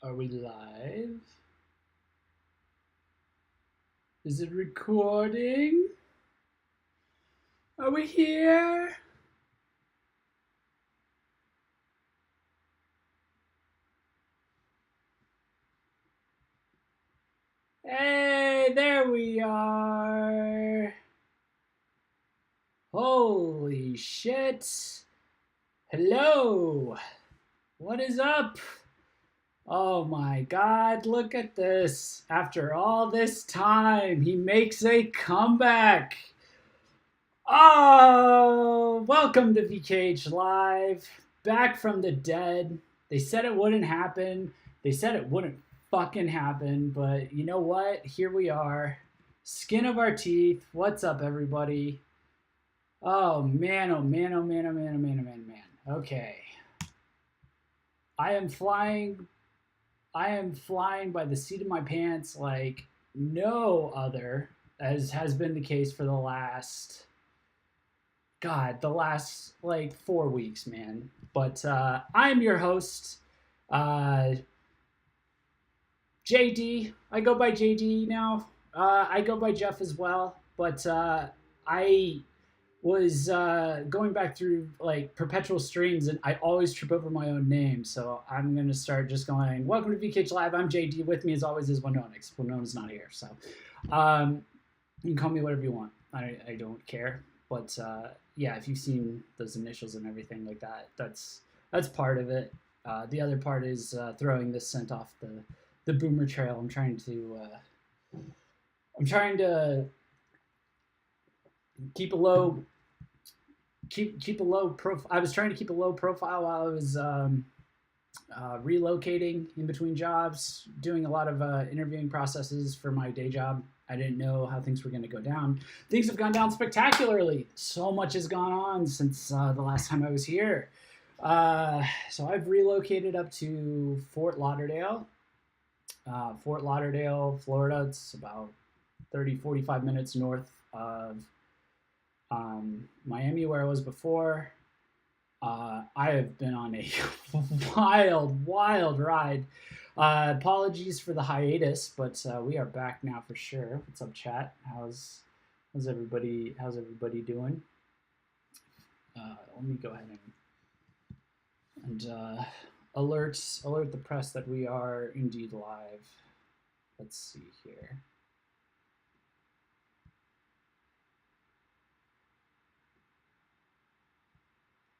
Are we live? Is it recording? Are we here? Hey, there we are. Holy shit. Hello. What is up? Oh my god, look at this. After all this time, he makes a comeback. Oh, welcome to VKH Live. Back from the dead. They said it wouldn't happen. They said it wouldn't fucking happen, but you know what? Here we are. Skin of our teeth. What's up, everybody? Oh man, oh man, oh man, oh man, oh man, oh man, man. Okay. I am flying by the seat of my pants like no other, as has been the case for the last like 4 weeks, man. But I'm your host, JD. I go by JD now. I go by Jeff as well. But I was going back through like perpetual streams, and I always trip over my own name. So I'm gonna start just going, "Welcome to VKH Live. I'm JD. With me as always is Winonix. Winon's not here, so you can call me whatever you want. I don't care. But yeah, if you've seen those initials and everything like that, that's part of it. The other part is throwing this scent off the boomer trail. I'm trying to keep a low profile. I was trying to keep a low profile while I was relocating in between jobs, doing a lot of interviewing processes for my day job. I didn't know how things were going to go down. Things have gone down spectacularly. So much has gone on since the last time I was here. So I've relocated up to Fort Lauderdale, Florida. It's about 45 minutes north of Miami, where I was before. I have been on a wild ride. Apologies for the hiatus, but we are back now for sure. What's up, chat? How's everybody doing? Let me go ahead and alert the press that we are indeed live. Let's see here.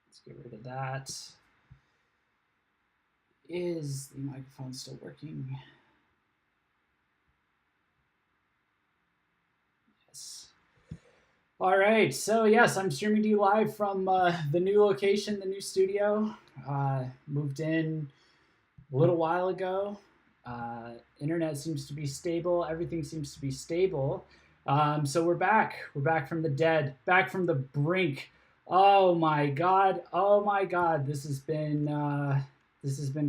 Let's get rid of that. Is the microphone still working? Yes. All right. So yes, I'm streaming to you live from the new location, the new studio. Moved in a little while ago. Internet seems to be stable. Everything seems to be stable. So we're back. We're back from the dead. Back from the brink. Oh my god. Oh my god. This has been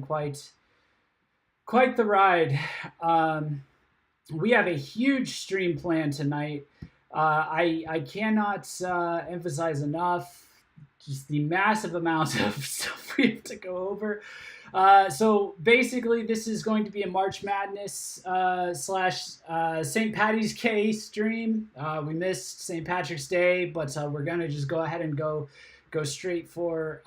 quite the ride. We have a huge stream planned tonight. I cannot emphasize enough just the massive amount of stuff we have to go over. So basically, this is going to be a March Madness slash St. Patty's Day stream. We missed St. Patrick's Day, but we're gonna just go ahead and go straight for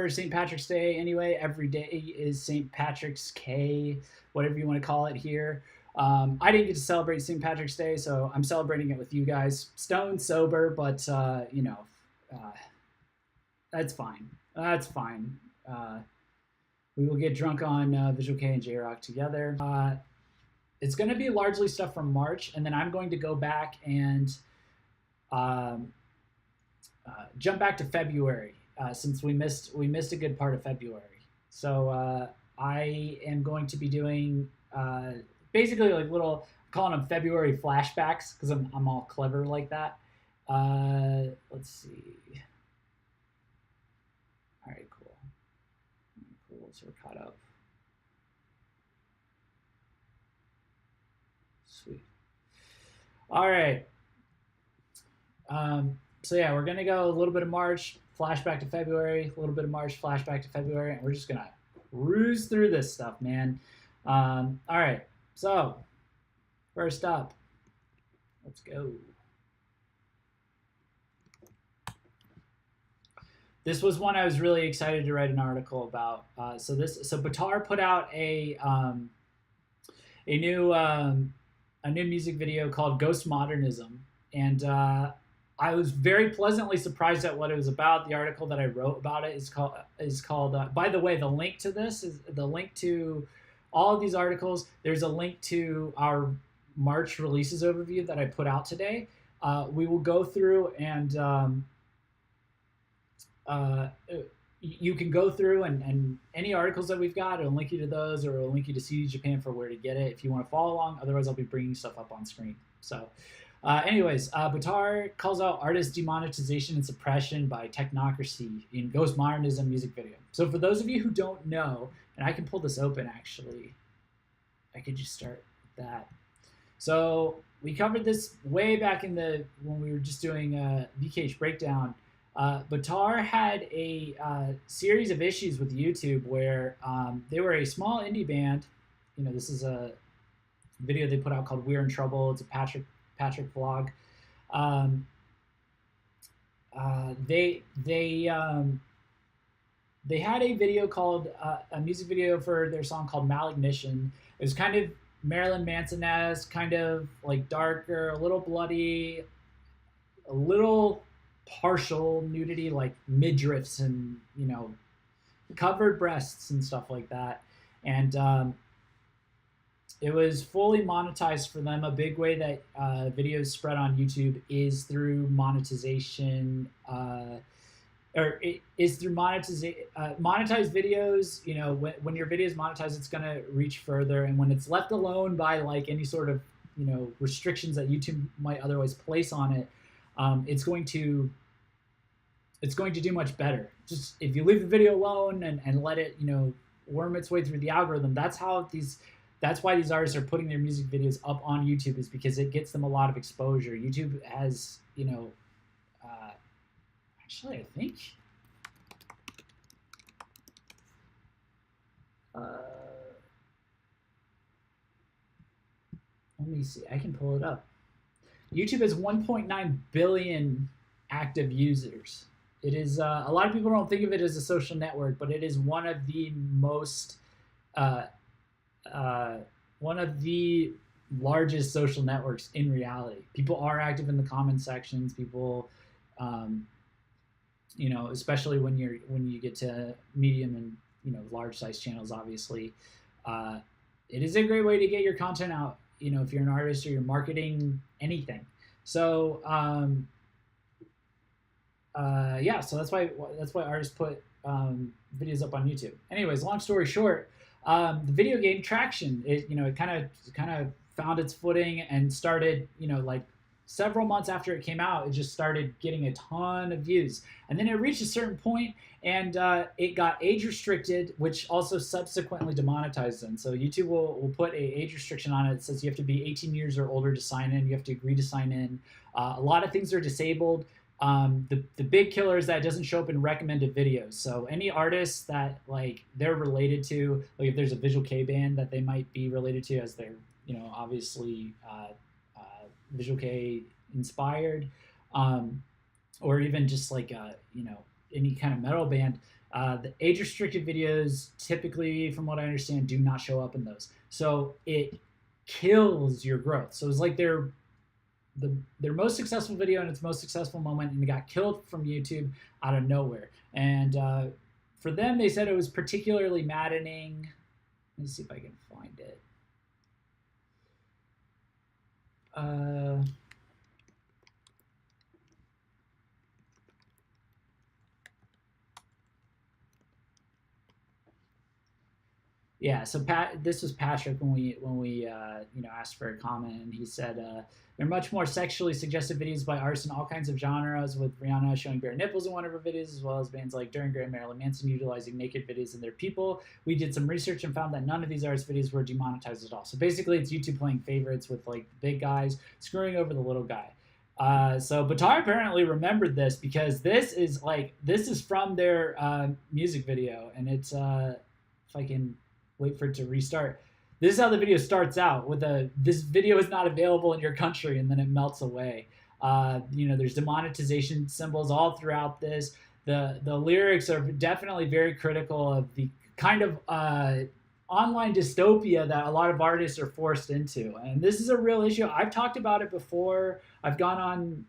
St. Patrick's Day anyway. Every day is St. Patrick's Day, whatever you want to call it here. I didn't get to celebrate St. Patrick's Day, so I'm celebrating it with you guys. Stone sober, but you know, that's fine. That's fine. We will get drunk on Visual K and J-Rock together. It's going to be largely stuff from March, and then I'm going to go back and jump back to February. Since we missed a good part of February. So I am going to be doing basically like little, calling them February flashbacks because I'm all clever like that. Let's see. All right, cool. So we're caught up. Sweet. All right. So yeah, we're gonna go a little bit of March, flashback to February, a little bit of March, flashback to February, and we're just gonna cruise through this stuff, man. All right, so first up, let's go. This was one I was really excited to write an article about. So BaTAAr put out a new music video called Ghost Modernism, and I was very pleasantly surprised at what it was about. The article that I wrote about it is called. By the way, the link to this is the link to all of these articles. There's a link to our March releases overview that I put out today. We will go through and you can go through and any articles that we've got, it'll link you to those, or it'll link you to CD Japan for where to get it if you want to follow along. Otherwise, I'll be bringing stuff up on screen. So anyways, BaTAAr calls out artist demonetization and suppression by technocracy in Ghost Modernism music video. So for those of you who don't know, and I can pull this open actually, I could just start with that. So we covered this way back when we were just doing VKH breakdown. BaTAAr had a series of issues with YouTube where they were a small indie band. You know, this is a video they put out called "We're in Trouble." It's a Patrick vlog. They had a video called a music video for their song called "Malignition." It was kind of Marilyn Manson-esque, kind of like darker, a little bloody, a little partial nudity, like midriffs and, you know, covered breasts and stuff like that. And it was fully monetized for them. A big way that videos spread on YouTube is through monetization, or it is through monetized videos. You know, when your video is monetized, it's going to reach further. And when it's left alone by like any sort of, you know, restrictions that YouTube might otherwise place on it, it's going to do much better. Just if you leave the video alone and let it, you know, worm its way through the algorithm. That's why these artists are putting their music videos up on YouTube, is because it gets them a lot of exposure. YouTube has, you know, actually I think let me see, I can pull it up. YouTube has 1.9 billion active users. It is a lot of people don't think of it as a social network, but it is one of the most one of the largest social networks in reality. People are active in the comment sections. People, you know, especially when you get to medium and, you know, large size channels, obviously, it is a great way to get your content out. You know, if you're an artist or you're marketing anything. So yeah, so that's why artists put videos up on YouTube. Anyways, long story short, the video gained traction. It kind of found its footing and started, you know, like several months after it came out, it just started getting a ton of views. And then it reached a certain point and it got age restricted, which also subsequently demonetized them. So YouTube will put a age restriction on it. It says you have to be 18 years or older to sign in. You have to agree to sign in. A lot of things are disabled. The big killer is that it doesn't show up in recommended videos. So any artists that like they're related to, like if there's a Visual K band that they might be related to, as they're, you know, obviously Visual K inspired, or even just like you know, any kind of metal band, the age restricted videos typically, from what I understand, do not show up in those. So it kills your growth. So it's like their most successful video in its most successful moment, and it got killed from YouTube out of nowhere. And for them, they said it was particularly maddening. Let me see if I can find it. Yeah, so this was Patrick when we you know, asked for a comment, and he said there are much more sexually suggestive videos by artists in all kinds of genres, with Rihanna showing bare nipples in one of her videos, as well as bands like Duran Gray and Marilyn Manson utilizing naked videos in their people. We did some research and found that none of these artists' videos were demonetized at all. So basically, it's YouTube playing favorites with like the big guys, screwing over the little guy. So BaTAAr apparently remembered this, because this is from their music video, and it's if I can wait for it to restart. This is how the video starts out with this video is not available in your country, and then it melts away. There's demonetization symbols all throughout this. The lyrics are definitely very critical of the kind of online dystopia that a lot of artists are forced into, and this is a real issue. I've talked about it before. I've gone on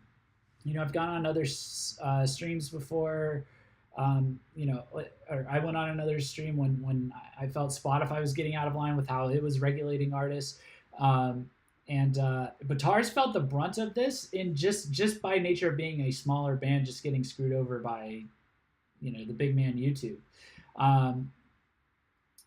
other streams before. Or I went on another stream when I felt Spotify was getting out of line with how it was regulating artists. BaTAAR's felt the brunt of this in just by nature of being a smaller band, just getting screwed over by, the big man YouTube.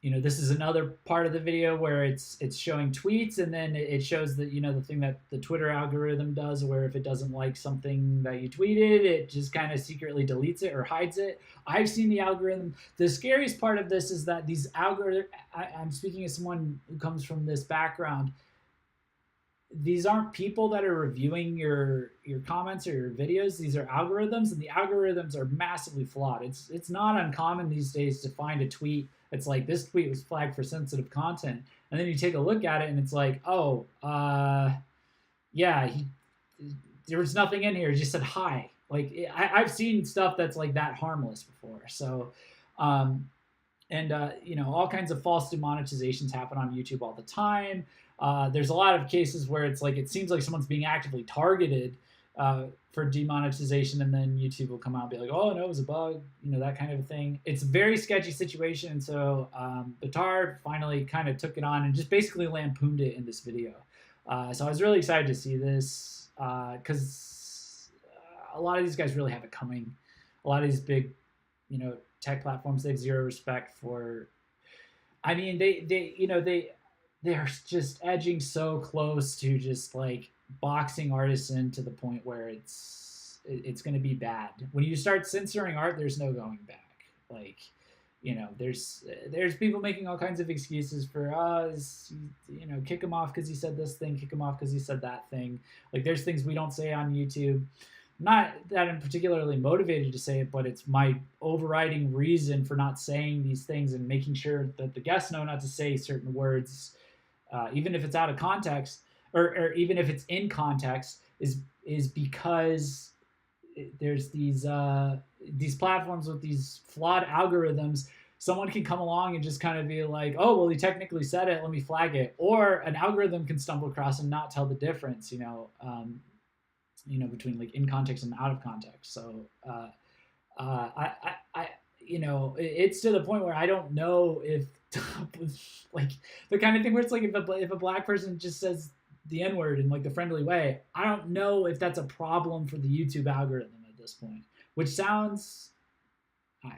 This is another part of the video where it's showing tweets, and then it shows that, the thing that the Twitter algorithm does, where if it doesn't like something that you tweeted, it just kind of secretly deletes it or hides it. I've seen the algorithm. The scariest part of this is that these algorithms, I'm speaking as someone who comes from this background, these aren't people that are reviewing your comments or your videos. These are algorithms, and the algorithms are massively flawed. It's not uncommon these days to find a tweet it's like, this tweet was flagged for sensitive content, and then you take a look at it and it's like, oh, yeah, there was nothing in here. It just said hi. Like, I've seen stuff that's like that harmless before. So all kinds of false demonetizations happen on YouTube all the time. There's a lot of cases where it's like, it seems like someone's being actively targeted for demonetization, and then YouTube will come out and be like, oh, no, it was a bug, that kind of thing. It's a very sketchy situation. And so BaTAAR finally kind of took it on and just basically lampooned it in this video. So I was really excited to see this because a lot of these guys really have it coming. A lot of these big, tech platforms, they have zero respect for, I mean, they're just edging so close to just like boxing artists in to the point where it's going to be bad. When you start censoring art, there's no going back. Like, there's people making all kinds of excuses for us, kick him off because he said this thing, kick him off because he said that thing. Like, there's things we don't say on YouTube. Not that I'm particularly motivated to say it, but it's my overriding reason for not saying these things and making sure that the guests know not to say certain words, even if it's out of context, or even if it's in context, is because there's these platforms with these flawed algorithms. Someone can come along and just kind of be like, oh, well, he technically said it, let me flag it. Or an algorithm can stumble across and not tell the difference, between like in context and out of context. So it's to the point where I don't know if like the kind of thing where it's like if a black person just says the N-word in like the friendly way, I don't know if that's a problem for the YouTube algorithm at this point, which sounds how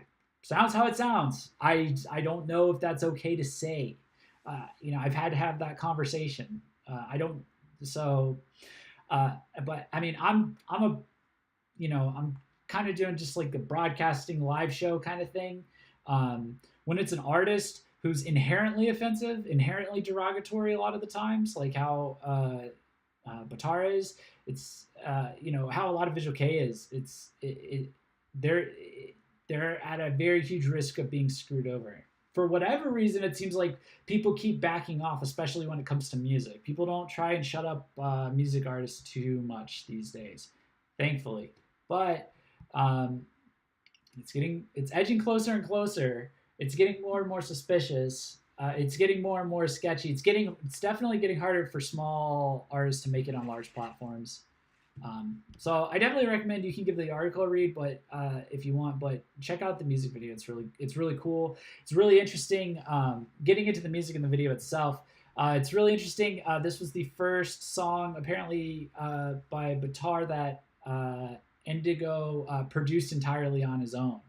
it sounds. I don't know if that's okay to say. I've had to have that conversation. But I mean, I'm kind of doing just like a broadcasting live show kind of thing. When it's an artist who's inherently offensive, inherently derogatory a lot of the times, like how BaTAAR is, it's how a lot of Visual K is. They're at a very huge risk of being screwed over. For whatever reason, it seems like people keep backing off, especially when it comes to music. People don't try and shut up music artists too much these days, thankfully. But it's edging closer and closer. It's getting more and more suspicious. It's getting more and more sketchy. It's definitely getting harder for small artists to make it on large platforms. So I definitely recommend you can give the article a read, but if you want, but check out the music video. It's really cool. It's really interesting. Getting into the music in the video itself, it's really interesting. This was the first song apparently by BaTAAR that Indigo produced entirely on his own.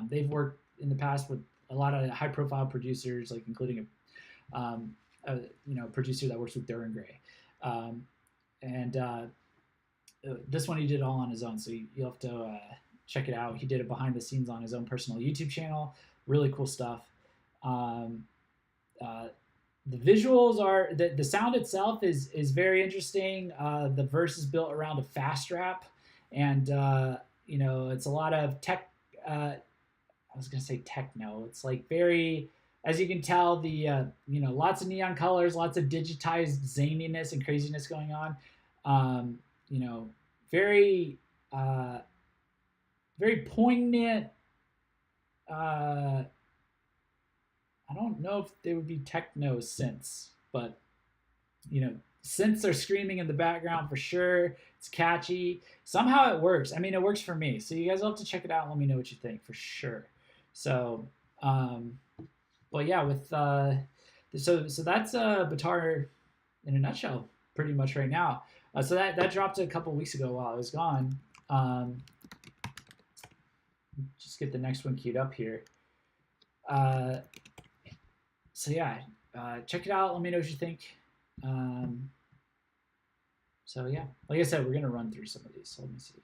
They've worked in the past with a lot of high-profile producers, like including a producer that works with Duran Gray, this one he did all on his own, so you'll have to check it out. He did it behind the scenes on his own personal YouTube channel. Really cool stuff. The visuals are, the sound itself is very interesting. The verse is built around a fast rap, and it's a lot of tech. I was gonna say techno. It's like very as you can tell, the lots of neon colors, lots of digitized zaniness and craziness going on. Very very poignant. I don't know if they would be techno synths, but synths are screaming in the background for sure. It's catchy. Somehow it works. I mean, it works for me. So you guys will have to check it out and let me know what you think for sure. So, but yeah, with so that's BaTAAr in a nutshell, pretty much right now. So that dropped a couple weeks ago while I was gone. Just get the next one queued up here. So yeah, check it out. Let me know what you think. So yeah, like I said, we're gonna run through some of these. So let me see.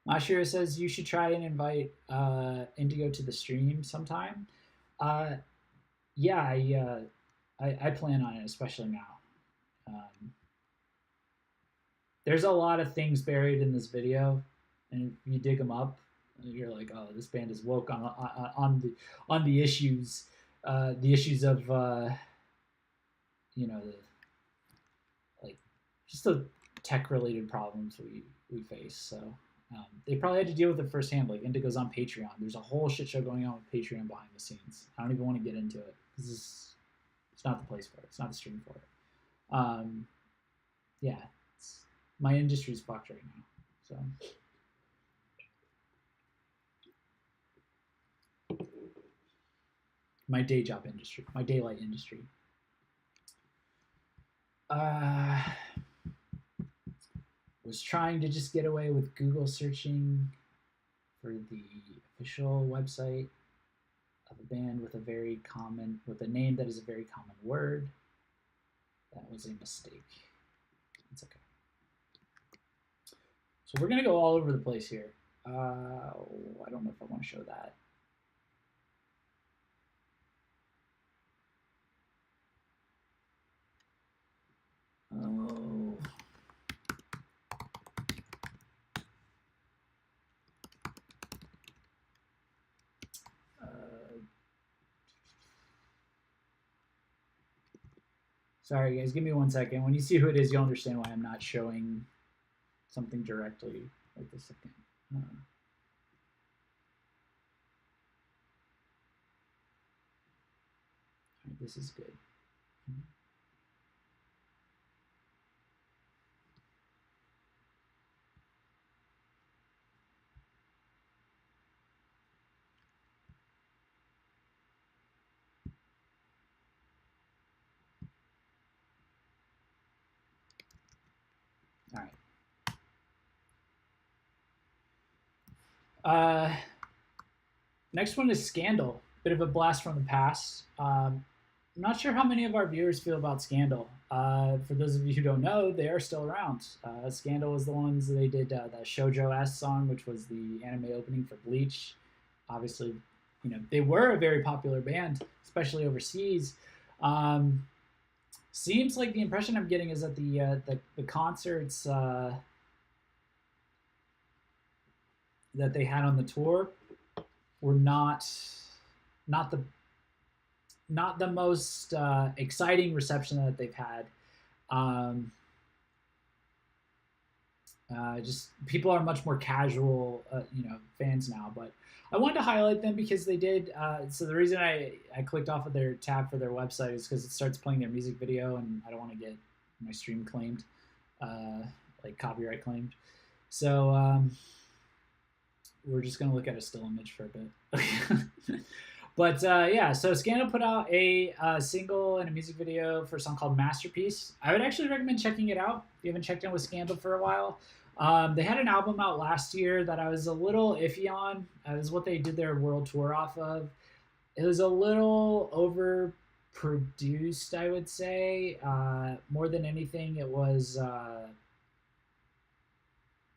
Mashiro says you should try and invite Indigo to the stream sometime. Yeah, I plan on it, especially now. There's a lot of things buried in this video, and if you dig them up, you're like, oh, this band is woke on the issues, of like just the tech related problems we face. So they probably had to deal with it firsthand. Like Indigo's on Patreon. There's a whole shit show going on with Patreon behind the scenes. I don't even want to get into it because it's not the place for it. It's not the stream for it. Yeah, my industry's fucked right now. So. My day job industry, my daylight industry. Was trying to just get away with Google searching for the official website of a band with a name that is a very common word. That was a mistake. It's okay. So we're gonna go all over the place here. I don't know if I want to show that. Oh. Sorry guys, give me 1 second. When you see who it is, you'll understand why I'm not showing something directly like this second. Right, this is good. All right. Next one is Scandal. Bit of a blast from the past. I'm not sure how many of our viewers feel about Scandal. For those of you who don't know, they are still around. Scandal was the ones they did the Shoujo-S song, which was the anime opening for Bleach. Obviously, they were a very popular band, especially overseas. Seems like the impression I'm getting is that the concerts that they had on the tour were not the most exciting reception that they've had. Just people are much more casual, fans now. But I wanted to highlight them because they did. So the reason I clicked off of their tab for their website is because it starts playing their music video, and I don't want to get my stream claimed, like copyright claimed. So we're just gonna look at a still image for a bit. But yeah, so Scandal put out a single and a music video for a song called Masterpiece. I would actually recommend checking it out if you haven't checked in with Scandal for a while. They had an album out last year that I was a little iffy on. It was what they did their world tour off of. It was a little overproduced, I would say. More than anything, it was,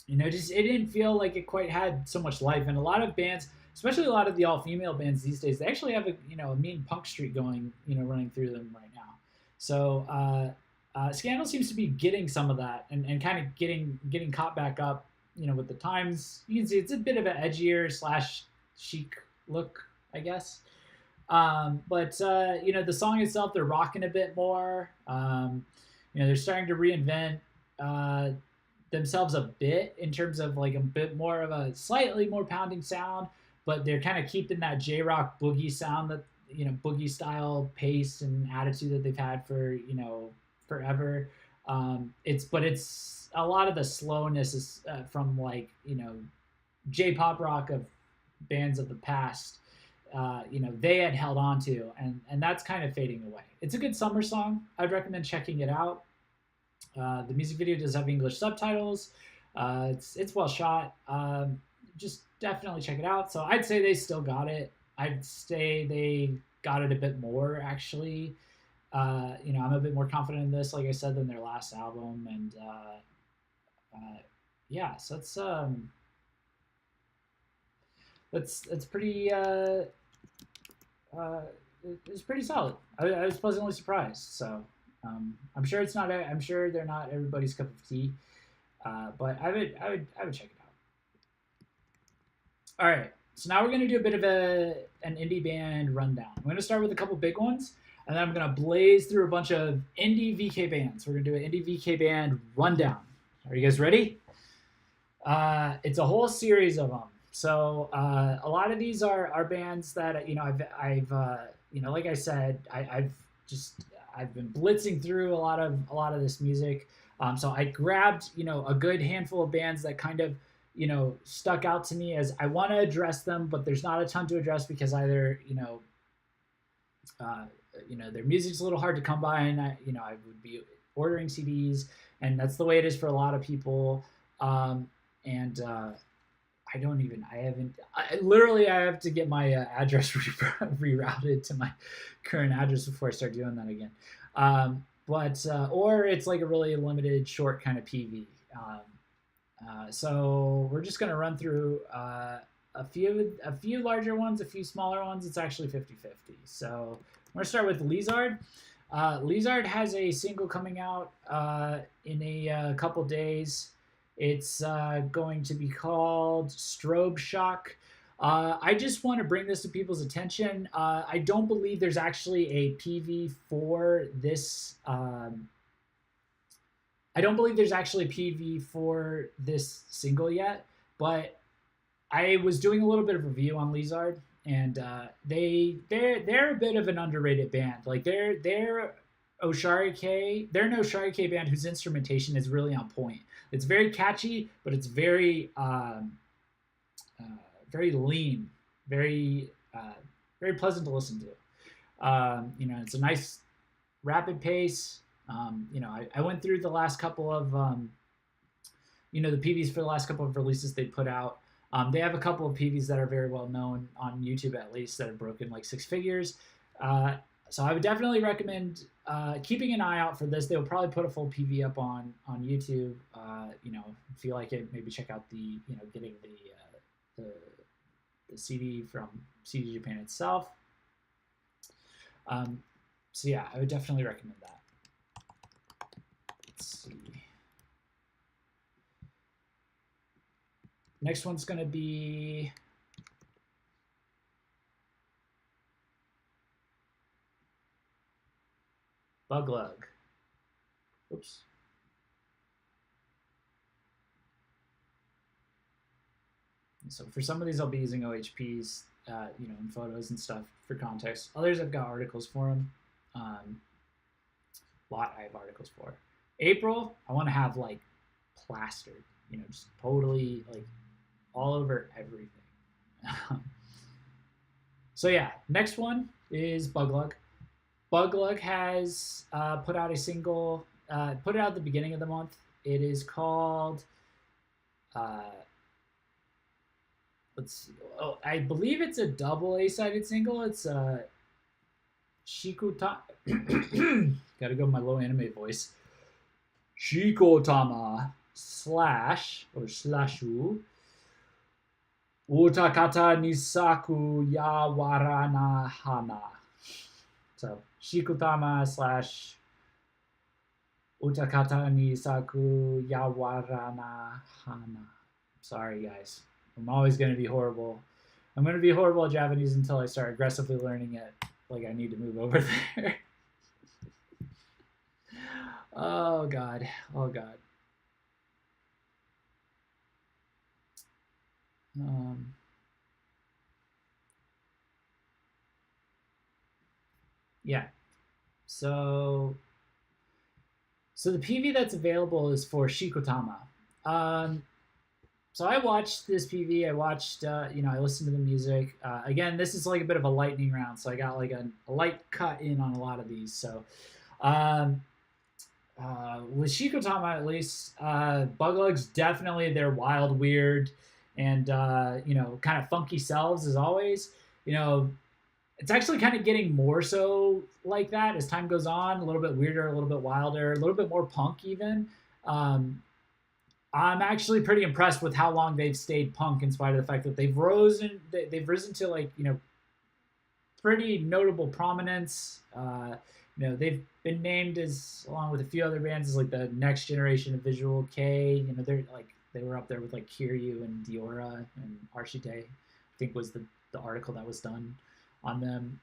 just it didn't feel like it quite had so much life. And a lot of bands, especially a lot of the all-female bands these days, they actually have a mean punk streak going, running through them right now. So Scandal seems to be getting some of that and kind of getting caught back up, with the times. You can see it's a bit of an edgier slash chic look, I guess. But the song itself, they're rocking a bit more. They're starting to reinvent themselves a bit in terms of like a bit more of a slightly more pounding sound, but they're kind of keeping that J-rock boogie sound that boogie style pace and attitude that they've had for forever. It's a lot of the slowness is from like J-pop rock of bands of the past. They had held on to, and that's kind of fading away. It's a good summer song. I'd recommend checking it out. The music video does have English subtitles. It's well shot. Just definitely check it out. So I'd say they still got it. I'd say they got it a bit more actually. I'm a bit more confident in this, like I said, than their last album, and yeah. So it's pretty. It's pretty solid. I was pleasantly surprised. So I'm sure it's not. I'm sure they're not everybody's cup of tea, but I would check it out. All right. So now we're gonna do a bit of an indie band rundown. I'm gonna start with a couple big ones, and then I'm gonna blaze through a bunch of indie VK bands. We're gonna do an indie VK band rundown. Are you guys ready? It's a whole series of them. So a lot of these are bands that I've like I said, I've been blitzing through a lot of this music. So I grabbed a good handful of bands that kind of stuck out to me as I want to address them, but there's not a ton to address because either their music's a little hard to come by, and I would be ordering CDs, and that's the way it is for a lot of people. I have to get my address rerouted to my current address before I start doing that again. Or it's like a really limited short kind of PV. So we're just going to run through a few larger ones, a few smaller ones. It's actually 50-50. So I'm going to start with Lizard. Lizard has a single coming out in a couple days. It's going to be called Strobe Shock. I just want to bring this to people's attention. I don't believe there's actually a PV for this. I don't believe there's actually a PV for this single yet, but I was doing a little bit of review on Lizard, and they're a bit of an underrated band. Like they're an Osharike band whose instrumentation is really on point. It's very catchy, but it's very very lean, very pleasant to listen to. It's a nice rapid pace. I went through the last couple of the PVs for the last couple of releases they put out. They have a couple of PVs that are very well known on YouTube, at least, that have broken like 6 figures. So I would definitely recommend keeping an eye out for this. They will probably put a full PV up on YouTube. If you like it, maybe check out the getting the CD from CD Japan itself. So yeah, I would definitely recommend that. Let's see. Next one's going to be Buglug. Oops. So for some of these, I'll be using OHPs, in photos and stuff for context. Others, I've got articles for them. I have articles for. April, I want to have like plastered, just totally like all over everything. So yeah, next one is Buglug. Buglug has put out a single, put it out at the beginning of the month. It is called, let's see. Oh, I believe it's a double A-sided single. It's Shikota. Gotta go with my low anime voice. Shikotama /slashu Utakata Nisaku Yawarana Hana. So Shikotama Utakata ni saku yawarana hana. Sorry, guys. I'm always going to be horrible. I'm going to be horrible at Japanese until I start aggressively learning it. Like, I need to move over there. Oh, God. Oh, God. Yeah. So the PV that's available is for Shikotama. So I watched this PV. I watched, I listened to the music. Again, this is like a bit of a lightning round, so I got like a light cut in on a lot of these. So with Shikotama, at least, Buglugs definitely they're wild, weird, and kind of funky selves as always. It's actually kind of getting more so like that as time goes on. A little bit weirder, a little bit wilder, a little bit more punk even. I'm actually pretty impressed with how long they've stayed punk, in spite of the fact that they've risen to pretty notable prominence. They've been named as, along with a few other bands, as like the next generation of Visual K. They were up there with like Kiryu and Diora and HYDE. I think was the article that was done on them,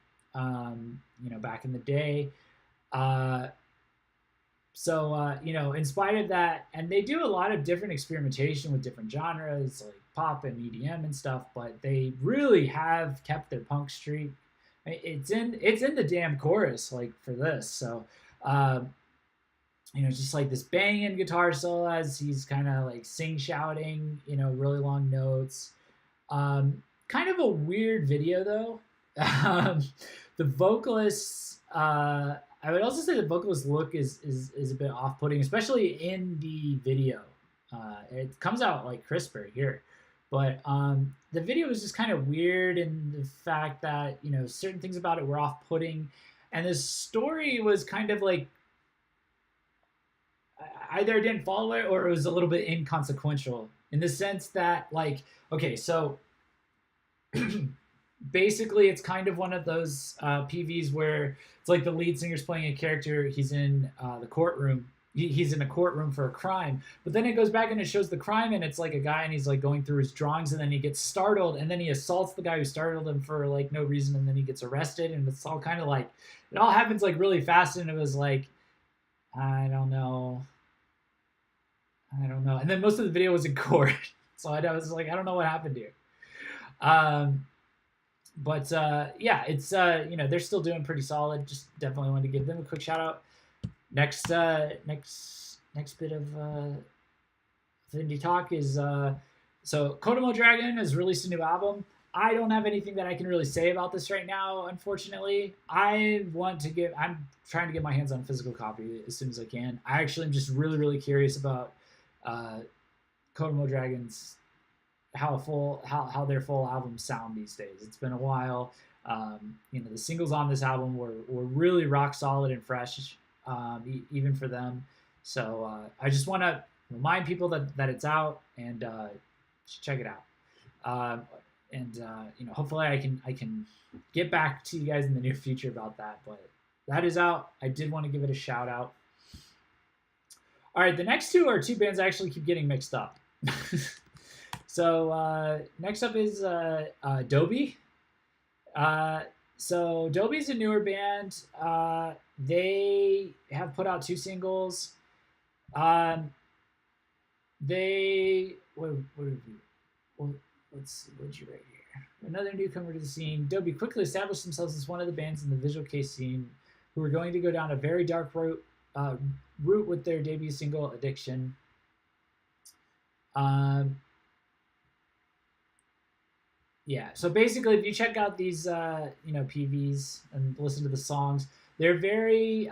back in the day. In spite of that, and they do a lot of different experimentation with different genres like pop and EDM and stuff, but they really have kept their punk streak. It's in the damn chorus, like, for this. So, just like this banging guitar solo as he's kind of like shouting, really long notes. Kind of a weird video though. The vocalists, I would also say the vocalist look is a bit off-putting, especially in the video. It comes out like crisper here, but the video was just kind of weird in the fact that certain things about it were off-putting, and the story was kind of like either it didn't follow it or it was a little bit inconsequential, in the sense that, like, okay, so basically it's kind of one of those PVs where it's like the lead singer's playing a character. He's in the courtroom. He's in a courtroom for a crime, but then it goes back and it shows the crime, and it's like a guy, and he's like going through his drawings, and then he gets startled, and then he assaults the guy who startled him for like no reason, and then he gets arrested, and it's all kind of like, it all happens like really fast, and it was like, I don't know. And then most of the video was in court, so I was like, I don't know what happened here. But it's they're still doing pretty solid. Just definitely wanted to give them a quick shout out. Next bit of indie talk is so Kodomo Dragon has released a new album. I don't have anything that I can really say about this right now, unfortunately. I'm trying to get my hands on a physical copy as soon as I can. I actually am just really, really curious about Kodomo Dragon's how their full albums sound these days. It's been a while. The singles on this album were really rock solid and fresh, even for them. So I just want to remind people that it's out, and check it out. Hopefully I can get back to you guys in the near future about that. But that is out. I did want to give it a shout out. All right, the next two are two bands I actually keep getting mixed up. So next up is Dobi. So Dobi's a newer band. They have put out 2 singles. Let's see, what'd you write here? Another newcomer to the scene. Dobi quickly established themselves as one of the bands in the visual case scene who are going to go down a very dark route with their debut single, Addiction. So basically, if you check out these, PVs and listen to the songs, they're very,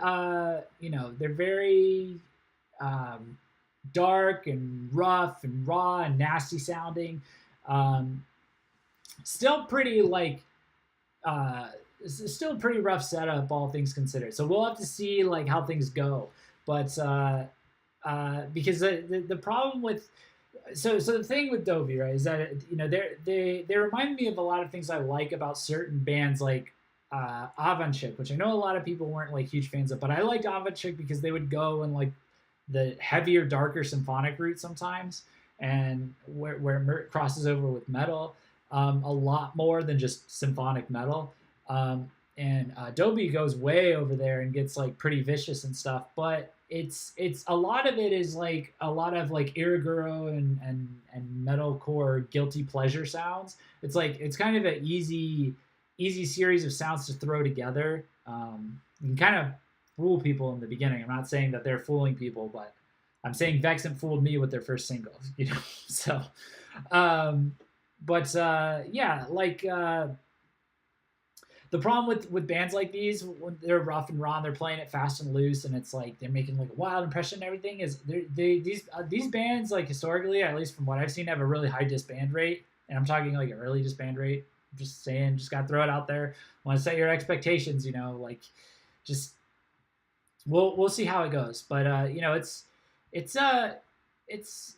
dark and rough and raw and nasty sounding. Still pretty still pretty rough setup, all things considered. So we'll have to see like how things go. But because the problem with so the thing with Dobi, right, is that they remind me of a lot of things I like about certain bands like Avanchik, which I know a lot of people weren't like huge fans of, but I liked Avanchik because they would go and like the heavier, darker symphonic route sometimes, and where it crosses over with metal a lot more than just symphonic metal. And Adobe goes way over there and gets like pretty vicious and stuff, but it's a lot of it is like a lot of like iriguro and metalcore guilty pleasure sounds. It's like it's kind of an easy series of sounds to throw together. You can kind of fool people in the beginning. I'm not saying that they're fooling people, but I'm saying Vexant fooled me with their first single, you know. So, yeah, like the problem with bands like these, when they're rough and raw and they're playing it fast and loose, and it's like they're making like a wild impression and everything, is these bands, like historically, at least from what I've seen, have a really high disband rate, and I'm talking like an early disband rate. I'm just saying, just gotta throw it out there. Want to set your expectations, you know, like just we'll see how it goes, but you know, it's fun. It's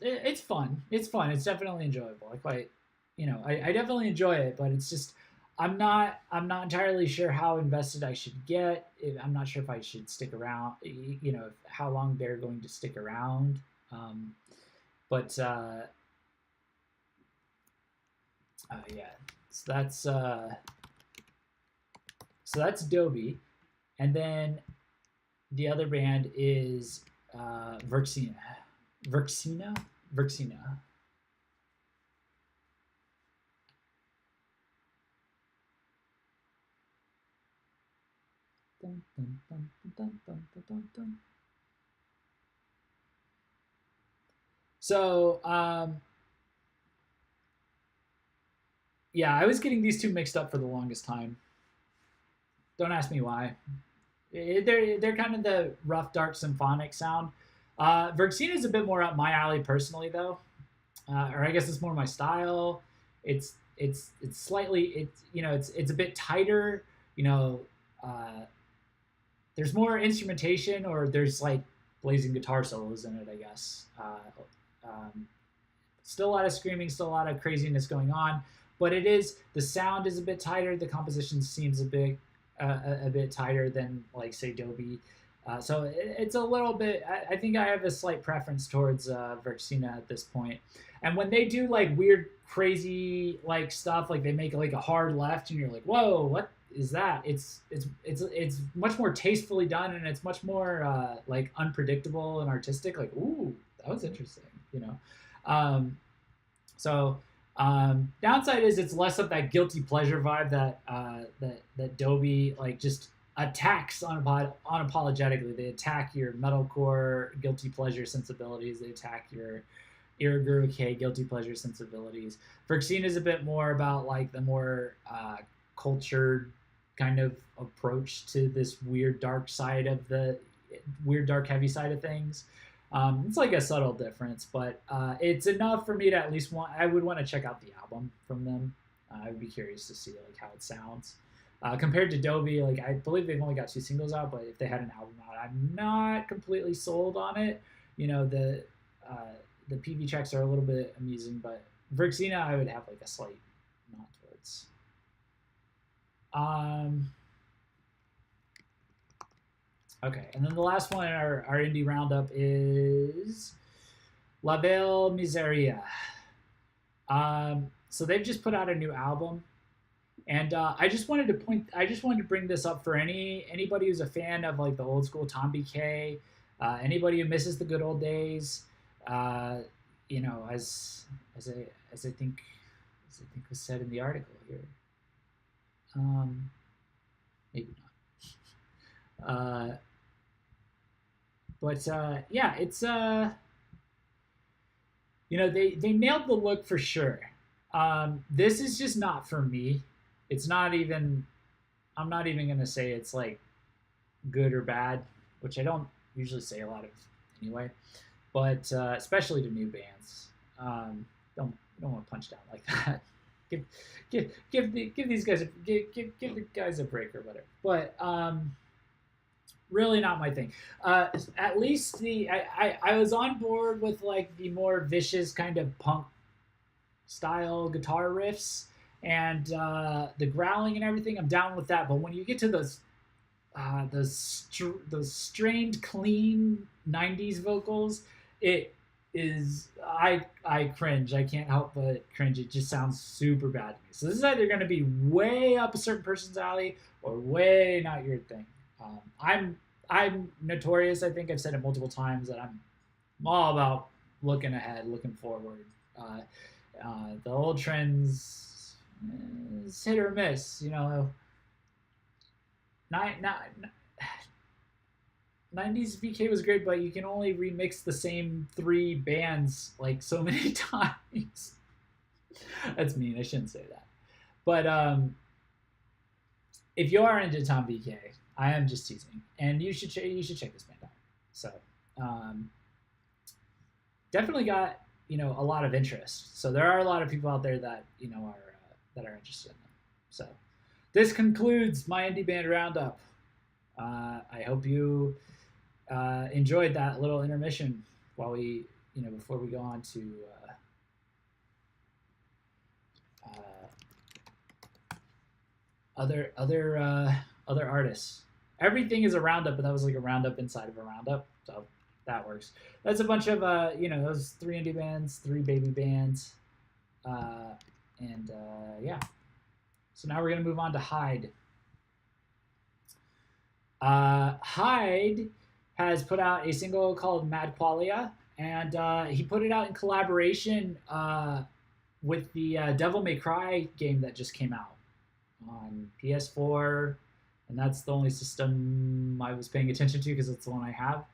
fun. It's definitely enjoyable. I quite, you know, I definitely enjoy it, but it's just I'm not entirely sure how invested I should get. I'm not sure if I should stick around. You know, how long they're going to stick around. But yeah, so that's Adobe, and then the other band is Verxina. Verxina. Dun, dun, dun, dun, dun, dun, dun, dun. So, yeah, I was getting these two mixed up for the longest time. Don't ask me why. They're kind of the rough, dark symphonic sound. Verxina is a bit more up my alley personally, though, or I guess it's more my style. It's slightly it's a bit tighter. You know, there's more instrumentation, or there's like blazing guitar solos in it, I guess. Still a lot of screaming, still a lot of craziness going on, but the sound is a bit tighter. The composition seems a bit tighter than like say Adobe. So it's a little bit. I think I have a slight preference towards Verxina at this point. And when they do like weird, crazy like stuff, like they make like a hard left, and you're like, whoa, what is that? It's much more tastefully done, and it's much more like unpredictable and artistic. Like, ooh, that was interesting, you know. Downside is it's less of that guilty pleasure vibe that Dobie like just attacks unapologetically. They attack your metalcore guilty pleasure sensibilities. They attack your Iriguru K guilty pleasure sensibilities. Verxina is a bit more about like the more cultured kind of approach to this weird dark heavy side of things. It's like a subtle difference, but it's enough for me to at least I would want to check out the album from them. I would be curious to see like how it sounds. Compared to Dobie, like I believe they've only got 2 singles out, but if they had an album out, I'm not completely sold on it. You know, the PV tracks are a little bit amusing, but Verxina I would have like a slight nod towards. Okay, and then the last one in our indie roundup is La Belle Miseria. So they've just put out a new album, and I just wanted to bring this up for anybody who's a fan of like the old school Tom BK, anybody who misses the good old days. You know, as I think was said in the article here. Maybe not. But yeah, it's you know, they nailed the look for sure. This is just not for me. It's not even. I'm not even gonna say it's like good or bad, which I don't usually say a lot of anyway. But especially to new bands, don't want to punch down like that. Give these guys give the guys a break or whatever. But really not my thing. At least I was on board with like the more vicious kind of punk style guitar riffs and the growling and everything. I'm down with that. But when you get to those those strained, clean '90s vocals. It is I cringe. I can't help but cringe. It just sounds super bad to me. So this is either going to be way up a certain person's alley or way not your thing. I'm notorious. I think I've said it multiple times that I'm all about looking ahead, looking forward. The old trends is hit or miss. You know, not 90s VK was great, but you can only remix the same three bands like so many times. That's mean. I shouldn't say that. But if you are into Tom VK, I am just teasing, and you should check this band out. So definitely got a lot of interest. So there are a lot of people out there that are interested in them. So this concludes my indie band roundup. I hope you enjoyed that little intermission while we, before we go on to other artists. Everything is a roundup, but that was like a roundup inside of a roundup, so that works. That's a bunch of those 3 indie bands, 3 baby bands, and yeah. So now we're gonna move on to HYDE. HYDE has put out a single called Mad Qualia, and he put it out in collaboration with the Devil May Cry game that just came out on PS4, and that's the only system I was paying attention to because it's the one I have.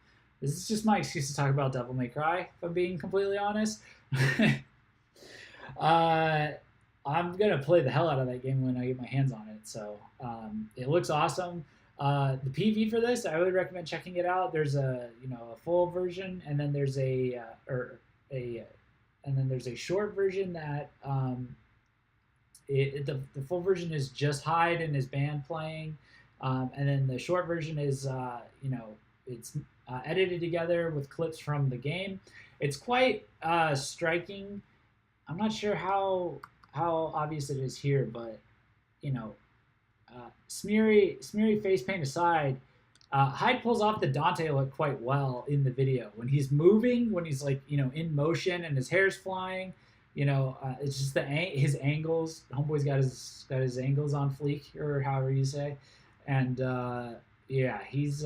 This is just my excuse to talk about Devil May Cry, if I'm being completely honest. I'm going to play the hell out of that game when I get my hands on it, so it looks awesome. The PV for this, I would recommend checking it out. There's a full version, and then there's a short version that the full version is just HYDE and his band playing, and then the short version is it's edited together with clips from the game. It's quite striking. I'm not sure how obvious it is here, but smeary face paint aside, HYDE pulls off the Dante look quite well in the video. When he's moving, when he's in motion and his hair's flying, it's just his angles. Homeboy's got his angles on fleek, or however you say, and yeah, he's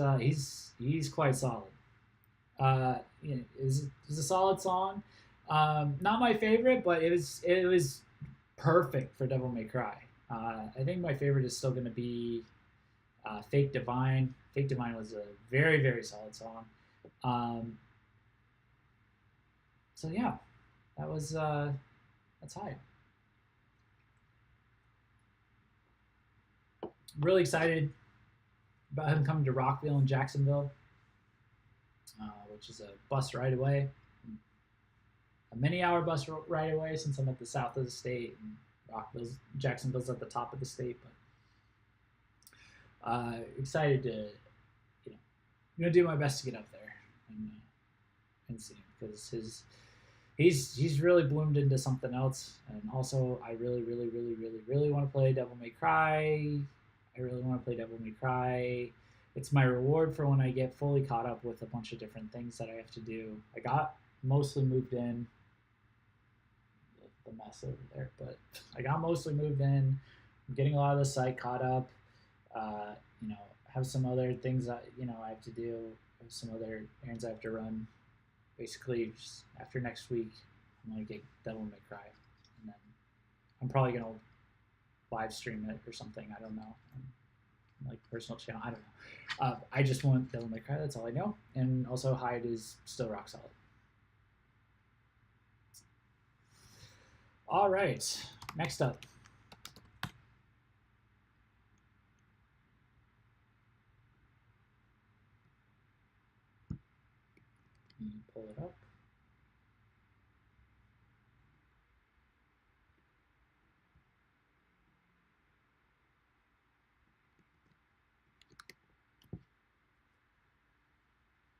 quite solid. It's a solid song. Not my favorite, but it was perfect for Devil May Cry. I think my favorite is still going to be Fake Divine. Fake Divine was a very, very solid song. So yeah, that's HYDE. Really excited about him coming to Rockville and Jacksonville, which is a bus ride away. A many-hour bus ride away, since I'm at the south of the state, and Jacksonville's at the top of the state. But excited to, I'm gonna do my best to get up there and see him, because he's really bloomed into something else. And also, I really, really, really, really, really want to play Devil May Cry. I really want to play Devil May Cry. It's my reward for when I get fully caught up with a bunch of different things that I have to do. I got mostly moved in. The mess over there, but I got mostly moved in. I'm getting a lot of the site caught up. Have some other things that I have to do. Have some other errands I have to run. Basically, just after next week, I'm gonna get Devil May Cry, and then I'm probably gonna live stream it or something. I don't know. Like personal channel. I don't know. I just want Devil May Cry. That's all I know. And also, HYDE is still rock solid. All right, next up. Pull it up.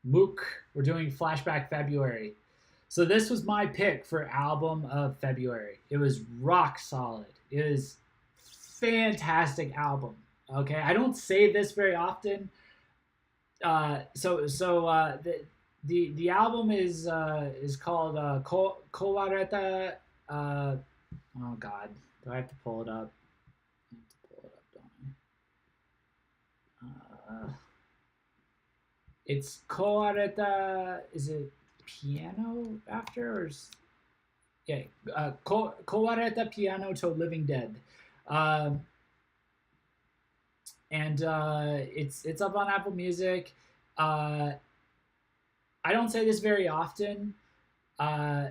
Mook, we're doing Flashback February. So this was my pick for album of February. It was rock solid. It was fantastic album. Okay, I don't say this very often. The album is called Kowareta. Oh God, do I have to pull it up? I have to pull it up, don't I? It's Kowareta. Is it piano after or? Yeah, Kowareta Piano to Living Dead. Um, and it's up on Apple Music. Uh, I don't say this very often. Uh,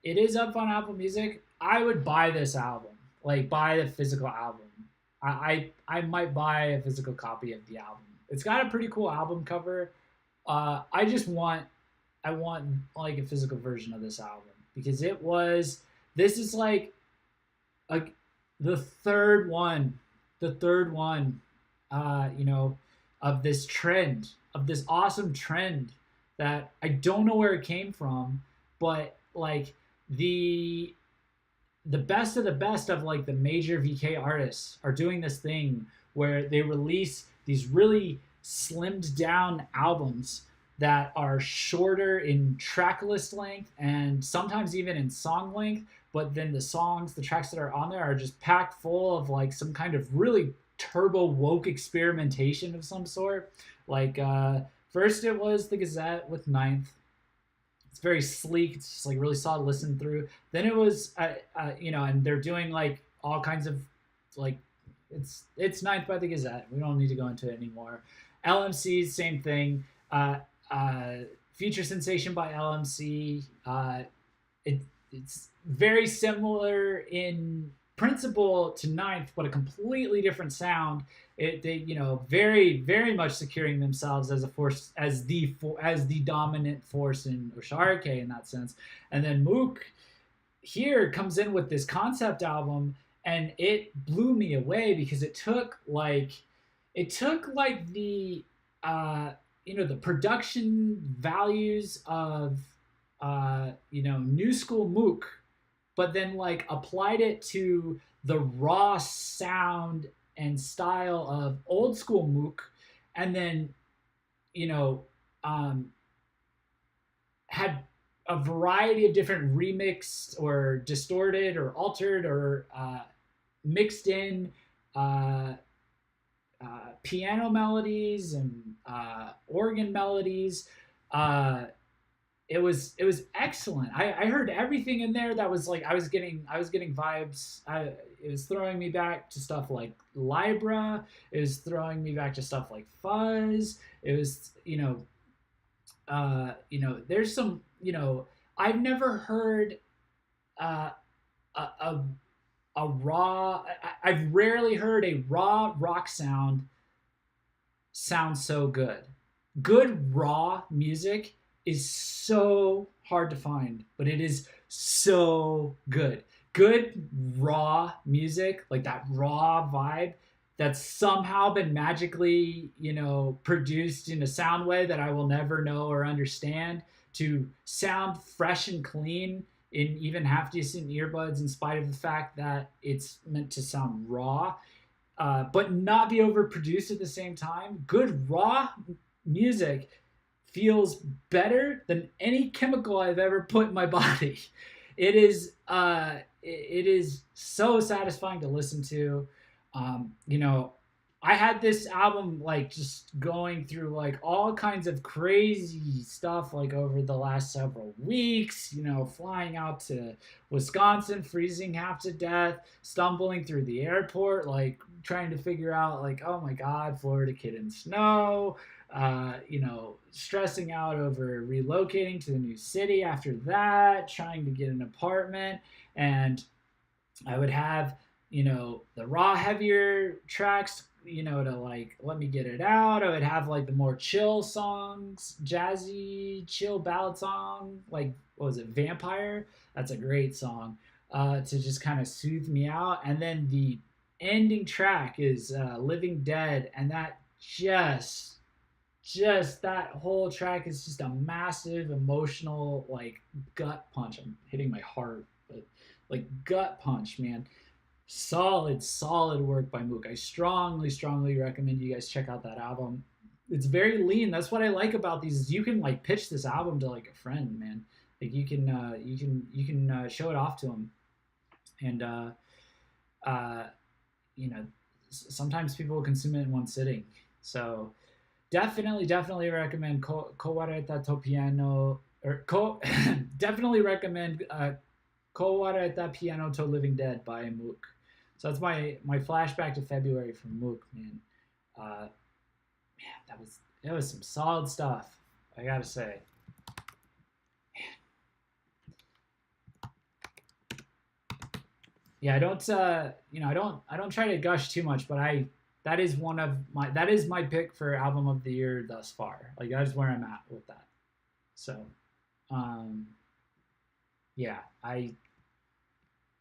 it is up on Apple Music. I would buy this album, like buy the physical album. I might buy a physical copy of the album. It's got a pretty cool album cover. I just want I want like a physical version of this album because it was this is like the third one, you know, of this trend, of this awesome trend that I don't know where it came from, but like the the best of the best of like the major VK artists are doing this thing where they release these really slimmed down albums that are shorter in track list length and sometimes even in song length, but then the tracks that are on there are just packed full of like some kind of really turbo woke experimentation of some sort. Like first it was the Gazette with Ninth. It's very sleek. It's just like really solid to listen through. Then it was, you know, and they're doing like all kinds of like it's Ninth by the Gazette. We don't need to go into it anymore. LMC, same thing. Uh, Future Sensation by LMC. It's very similar in principle to Ninth, but a completely different sound. They you know very much securing themselves as a force as the dominant force in Osharke in that sense. And then Mook here comes in with this concept album, and it blew me away because it took like the you know the production values of you know new school Mook, but then like applied it to the raw sound and style of old school Mook, and then you know had a variety of different remixed or distorted or altered or mixed in uh, piano melodies and organ melodies. It was excellent. I heard everything in there that was like I was getting vibes. It was throwing me back to stuff like Libra. It was throwing me back to stuff like Fuzz. It was you know there's some you know I've never heard uh, a, a raw. I've rarely heard a raw rock sound so good. Good raw music is so hard to find, but it is so good. Good raw music, like that raw vibe that's somehow been magically, you know, produced in a sound way that I will never know or understand to sound fresh and clean in even half decent earbuds in spite of the fact that it's meant to sound raw, but not be overproduced at the same time. Good raw music feels better than any chemical I've ever put in my body. It is so satisfying to listen to. You know, I had this album like just going through like all kinds of crazy stuff like over the last several weeks, you know, flying out to Wisconsin, freezing half to death, stumbling through the airport, like trying to figure out like, oh my God, Florida kid in snow, you know, stressing out over relocating to the new city after that, trying to get an apartment. And I would have, you know, the raw, heavier tracks, you know, to like let me get it out. I would have like the more chill songs, jazzy, chill ballad song, like what was it, Vampire? That's a great song to just kind of soothe me out. And then the ending track is Living Dead, and that just that whole track is just a massive emotional like gut punch. I'm hitting my heart, but like gut punch, man. solid work by Mook. I strongly recommend you guys check out that album. It's very lean. That's what I like about these. Is you can like pitch this album to like a friend, man. Like you can show it off to them, and uh, you know, sometimes people will consume it in one sitting. So definitely recommend Kowareta to Piano or definitely recommend Kowareta Piano to Living Dead by Mook. So that's my flashback to February from Mook, man. Man, that was some solid stuff. I gotta say. Yeah, I don't I don't try to gush too much, but that is my pick for album of the year thus far. Like that is where I'm at with that. So, um, yeah, I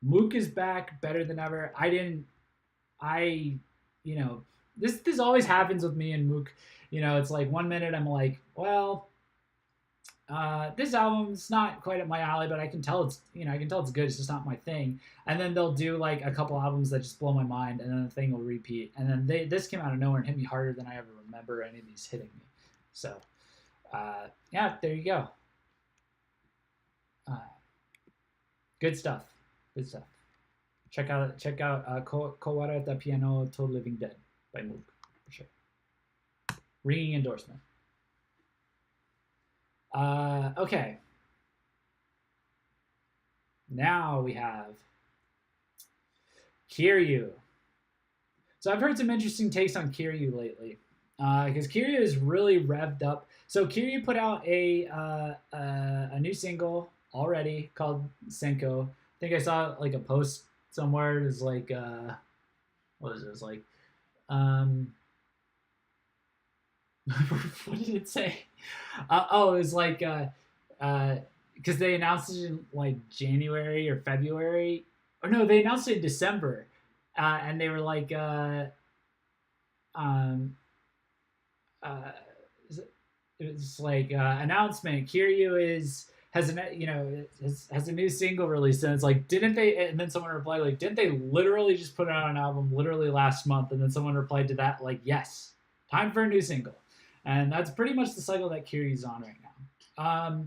Mook is back better than ever. I you know this always happens with me and Mook. It's like one minute I'm like, well, this album's not quite up my alley, but I can tell I can tell it's good. It's just not my thing. And then they'll do like a couple albums that just blow my mind, and then the thing will repeat. And then this came out of nowhere and hit me harder than I ever remember any of these hitting me. So, yeah, there you go. Uh, good stuff. Good stuff. Check out Kowara da Piano to Living Dead by Mook for sure. Ringing endorsement. Okay. Now we have Kiryu. So I've heard some interesting takes on Kiryu lately, because Kiryu is really revved up. So Kiryu put out a new single already called Senko. I think I saw like a post somewhere. It was like what was it? It was like what did it say? It was like because they announced it in like January or February, or no, they announced it in December, and they were like, um, uh, it was like announcement. Kiryu has has a new single released, and it's like, didn't they? And then someone replied like, didn't they literally just put out an album literally last month? And then someone replied to that like, yes, time for a new single. And that's pretty much the cycle that Kiryu's on right now.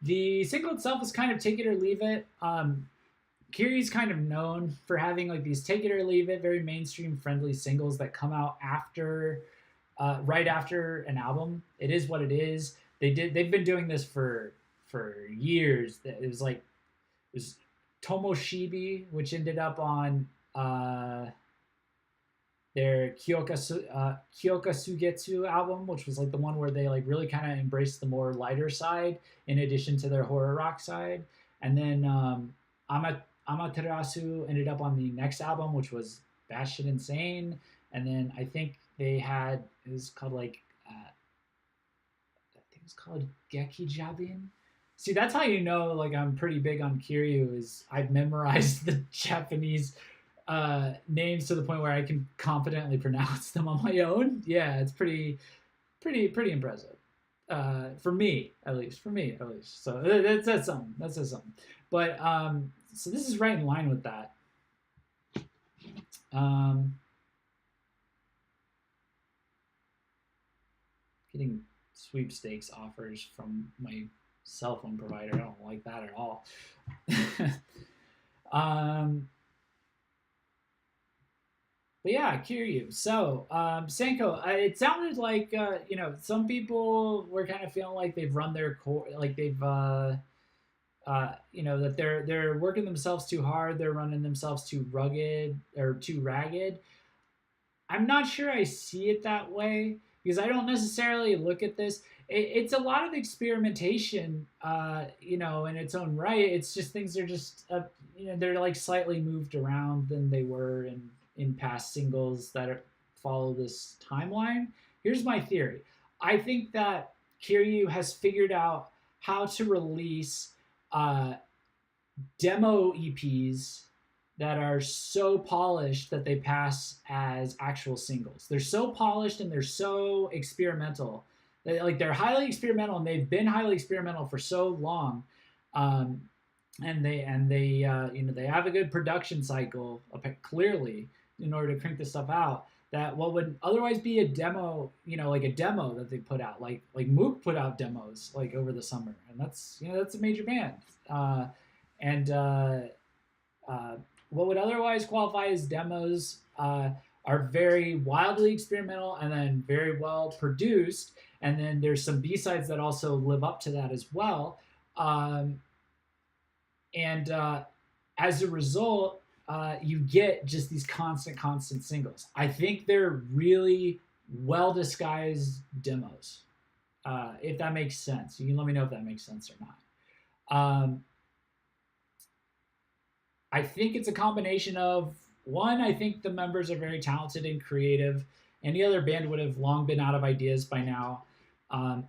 The single itself is kind of take it or leave it. Kiryu's kind of known for having like these take it or leave it, very mainstream friendly singles that come out after, right after an album. It is what it is. They've been doing this for years. It was Tomoshibi, which ended up on their Kyoka Sugetsu album, which was like the one where they like really kind of embraced the more lighter side in addition to their horror rock side. And then Amaterasu ended up on the next album, which was batshit insane. And then I think it was called like I think it's called Gekijabin. See, that's how you know like I'm pretty big on Kiryu, is I've memorized the Japanese names to the point where I can confidently pronounce them on my own. Yeah, it's pretty impressive. For me, at least. So that's something. That's something. But so this is right in line with that. Getting sweepstakes offers from my cell phone provider. I don't like that at all. But yeah, Kiryu. So, Senko, it sounded like, some people were kind of feeling like they've run their core, like they've, that they're working themselves too hard, they're running themselves too rugged or too ragged. I'm not sure I see it that way, because I don't necessarily look at this. It's a lot of experimentation, in its own right. It's just things are just, they're like slightly moved around than they were in past singles that follow this timeline. Here's my theory. I think that Kiryu has figured out how to release demo EPs that are so polished that they pass as actual singles. They're so polished and they're so experimental. They're highly experimental, and they've been highly experimental for so long, they have a good production cycle clearly in order to crank this stuff out. That what would otherwise be a demo, like a demo that they put out, like Mook put out demos like over the summer, and that's a major band. And What would otherwise qualify as demos are very wildly experimental and then very well produced. And then there's some B-sides that also live up to that as well. And As a result, you get just these constant singles. I think they're really well disguised demos, if that makes sense. You can let me know if that makes sense or not. I think it's a combination of one. I think the members are very talented and creative. Any other band would have long been out of ideas by now. And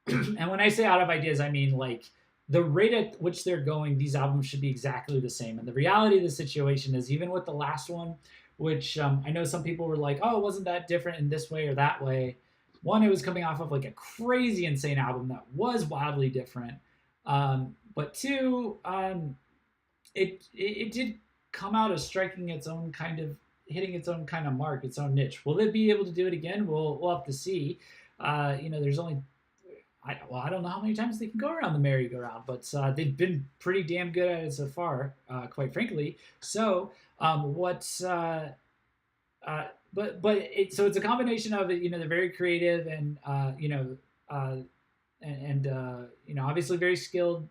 when I say out of ideas, I mean like the rate at which they're going, these albums should be exactly the same. And the reality of the situation is, even with the last one, which I know some people were like, oh, it wasn't that different in this way or that way. One, it was coming off of like a crazy, insane album that was wildly different. But two, it did come out as striking its own kind of, hitting its own kind of mark, its own niche. Will they be able to do it again? We'll have to see. There's only, I don't know how many times they can go around the merry-go-round, but they've been pretty damn good at it so far, quite frankly. So so it's a combination of it. They're very creative and obviously very skilled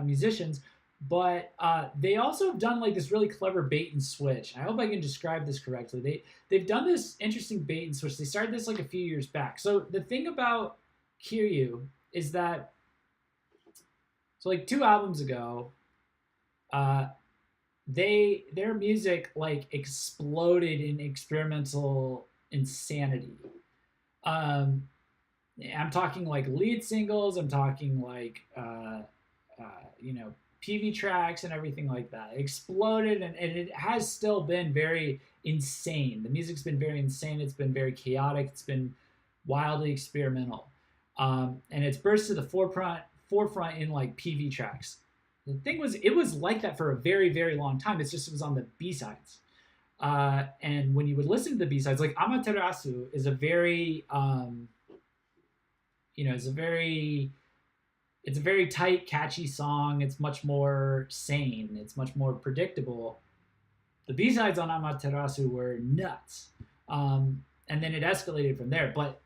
musicians, but they also have done like this really clever bait and switch. I hope I can describe this correctly. They've done this interesting bait and switch. They started this like a few years back. So the thing about Kiryu is that, so like 2 albums ago, their music like exploded in experimental insanity. I'm talking like lead singles. I'm talking like PV tracks and everything like that. It exploded, and it has still been very insane. The music's been very insane. It's been very chaotic. It's been wildly experimental. And it's burst to the forefront in like PV tracks. The thing was, it was like that for a very, very long time. It was on the B-sides. And when you would listen to the B-sides, like Amaterasu is a very, it's a very tight, catchy song. It's much more sane. It's much more predictable. The B-sides on Amaterasu were nuts. And then it escalated from there. But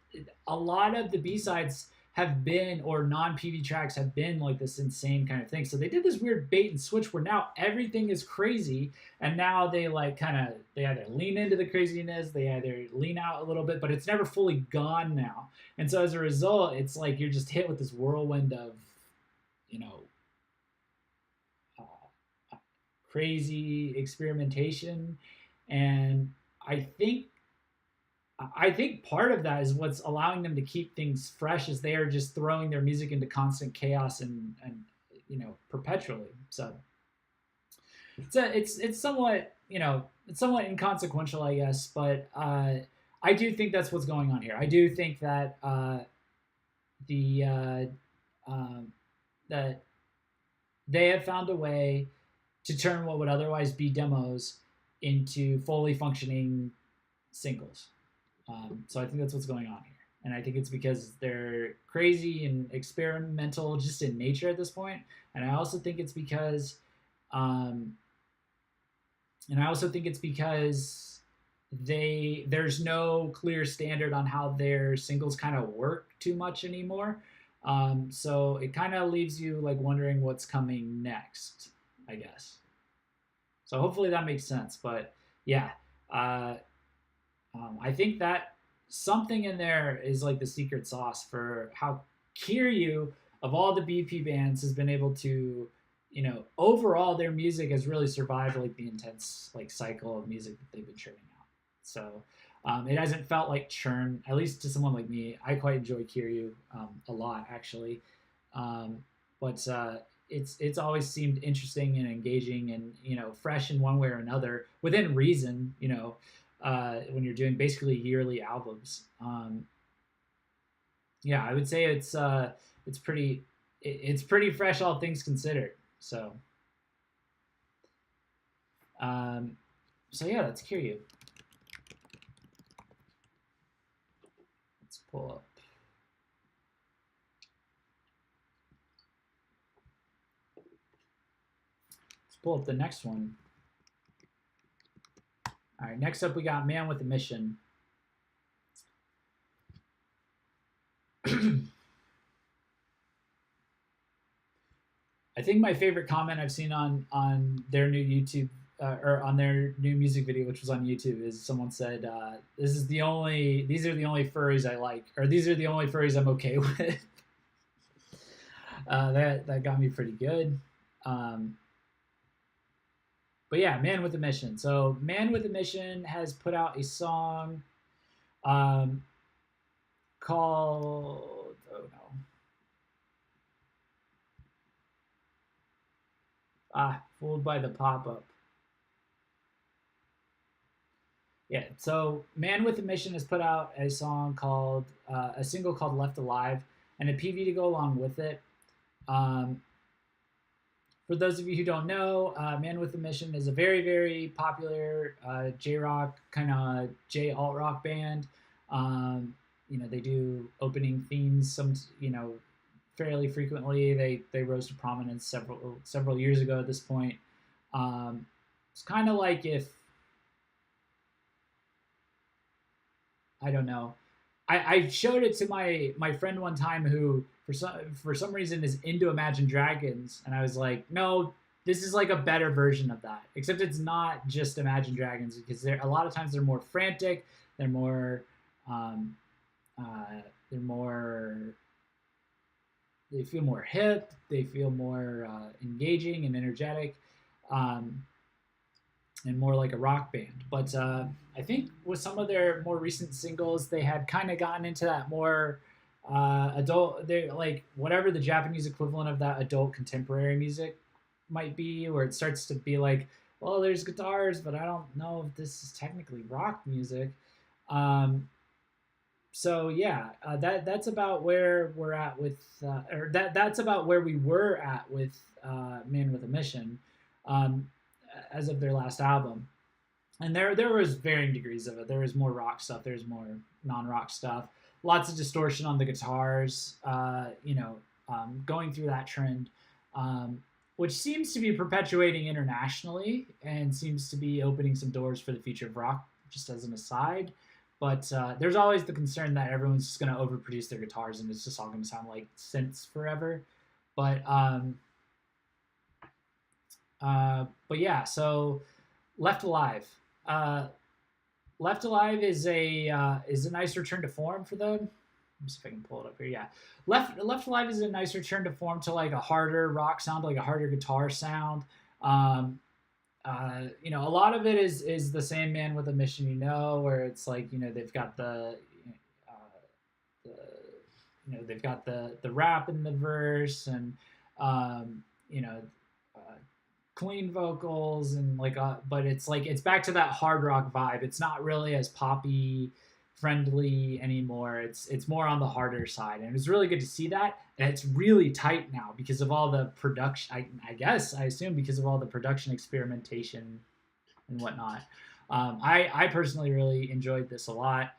a lot of the B-sides have been, or non-PV tracks have been like this insane kind of thing. So they did this weird bait and switch where now everything is crazy, and now they either lean into the craziness, they either lean out a little bit, but it's never fully gone now. And so as a result, it's like you're just hit with this whirlwind of, crazy experimentation. And I think part of that is what's allowing them to keep things fresh, is they are just throwing their music into constant chaos and perpetually. So it's somewhat inconsequential, I guess, but I do think that's what's going on here. I do think that that they have found a way to turn what would otherwise be demos into fully functioning singles. So I think that's what's going on here. And I think it's because they're crazy and experimental just in nature at this point. And I also think it's because there's no clear standard on how their singles kind of work too much anymore. So it kind of leaves you like wondering what's coming next, I guess. So hopefully that makes sense. But yeah, I think that something in there is like the secret sauce for how Kiryu, of all the BP bands, has been able to, overall their music has really survived like the intense like cycle of music that they've been churning out. So it hasn't felt like churn, at least to someone like me. I quite enjoy Kiryu a lot, actually. But it's always seemed interesting and engaging and, fresh in one way or another, within reason, when you're doing basically yearly albums. Yeah, I would say it's pretty fresh, all things considered. So, so yeah, that's Kiryu. Let's pull up. Let's pull up the next one. All right, next up we got Man with a Mission. I think my favorite comment I've seen on their new YouTube or on their new music video, which was on YouTube, is someone said, these are the only furries I like, or these are the only furries I'm okay with." That got me pretty good. But yeah, Man with a Mission. So Man with a Mission has put out a song called, oh no, Fooled by the Pop-Up. Yeah, so Man with a Mission has put out a song called, a single called Left Alive, and a PV to go along with it. For those of you who don't know, Man with a Mission is a very, very popular J-rock, kind of J-alt-rock band. They do opening themes, fairly frequently. They rose to prominence several years ago at this point. It's kind of like if, I don't know. I showed it to my friend one time who for some reason is into Imagine Dragons, and I was like, no, this is like a better version of that. Except it's not just Imagine Dragons, because a lot of times they're more frantic, they're more they feel more hip, they feel more engaging and energetic. And more like a rock band. But I think with some of their more recent singles, they had kind of gotten into that more adult, they like whatever the Japanese equivalent of that adult contemporary music might be, where it starts to be like, well, there's guitars, but I don't know if this is technically rock music. So yeah, that's about where we're at with, or that's about where we were at with Man with a Mission. As of their last album, and there was varying degrees of it. There was more rock stuff, there's more non-rock stuff, lots of distortion on the guitars, going through that trend, which seems to be perpetuating internationally and seems to be opening some doors for the future of rock, just as an aside. But there's always the concern that everyone's just going to overproduce their guitars and it's just all going to sound like synths forever. But yeah, so Left Alive. Left Alive is a nice return to form for them. Let me see if I can pull it up here. Yeah, Left Alive is a nice return to form to like a harder rock sound, like a harder guitar sound. A lot of it is the same Man with a Mission, where it's like they've got they've got the rap in the verse, and clean vocals, and but it's back to that hard rock vibe. It's not really as poppy friendly anymore. It's more on the harder side, and it's really good to see that. And it's really tight now because of all the production. I assume because of all the production experimentation and whatnot. I personally really enjoyed this a lot.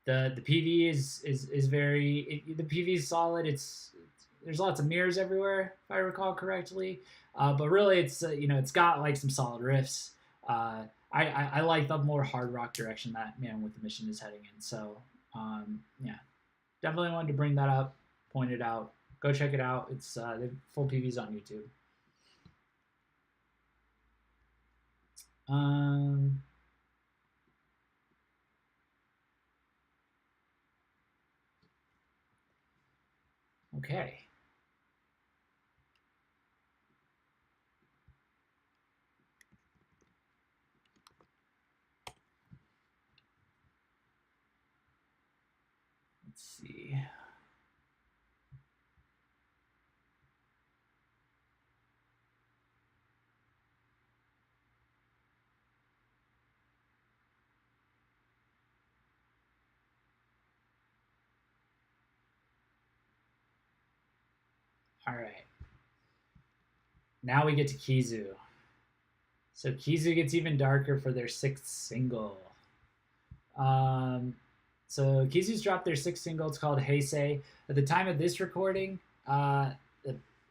The PV is very, the PV is solid. There's lots of mirrors everywhere, if I recall correctly. But really, it's got like some solid riffs. I like the more hard rock direction that Man with the Mission is heading in. So yeah, definitely wanted to bring that up, point it out. Go check it out. It's the full PV's on YouTube. Okay. Let's see. All right. Now we get to Kizu. So Kizu gets even darker for their sixth single. Um, so Kizu's dropped their sixth single. It's called Heisei. At the time of this recording, the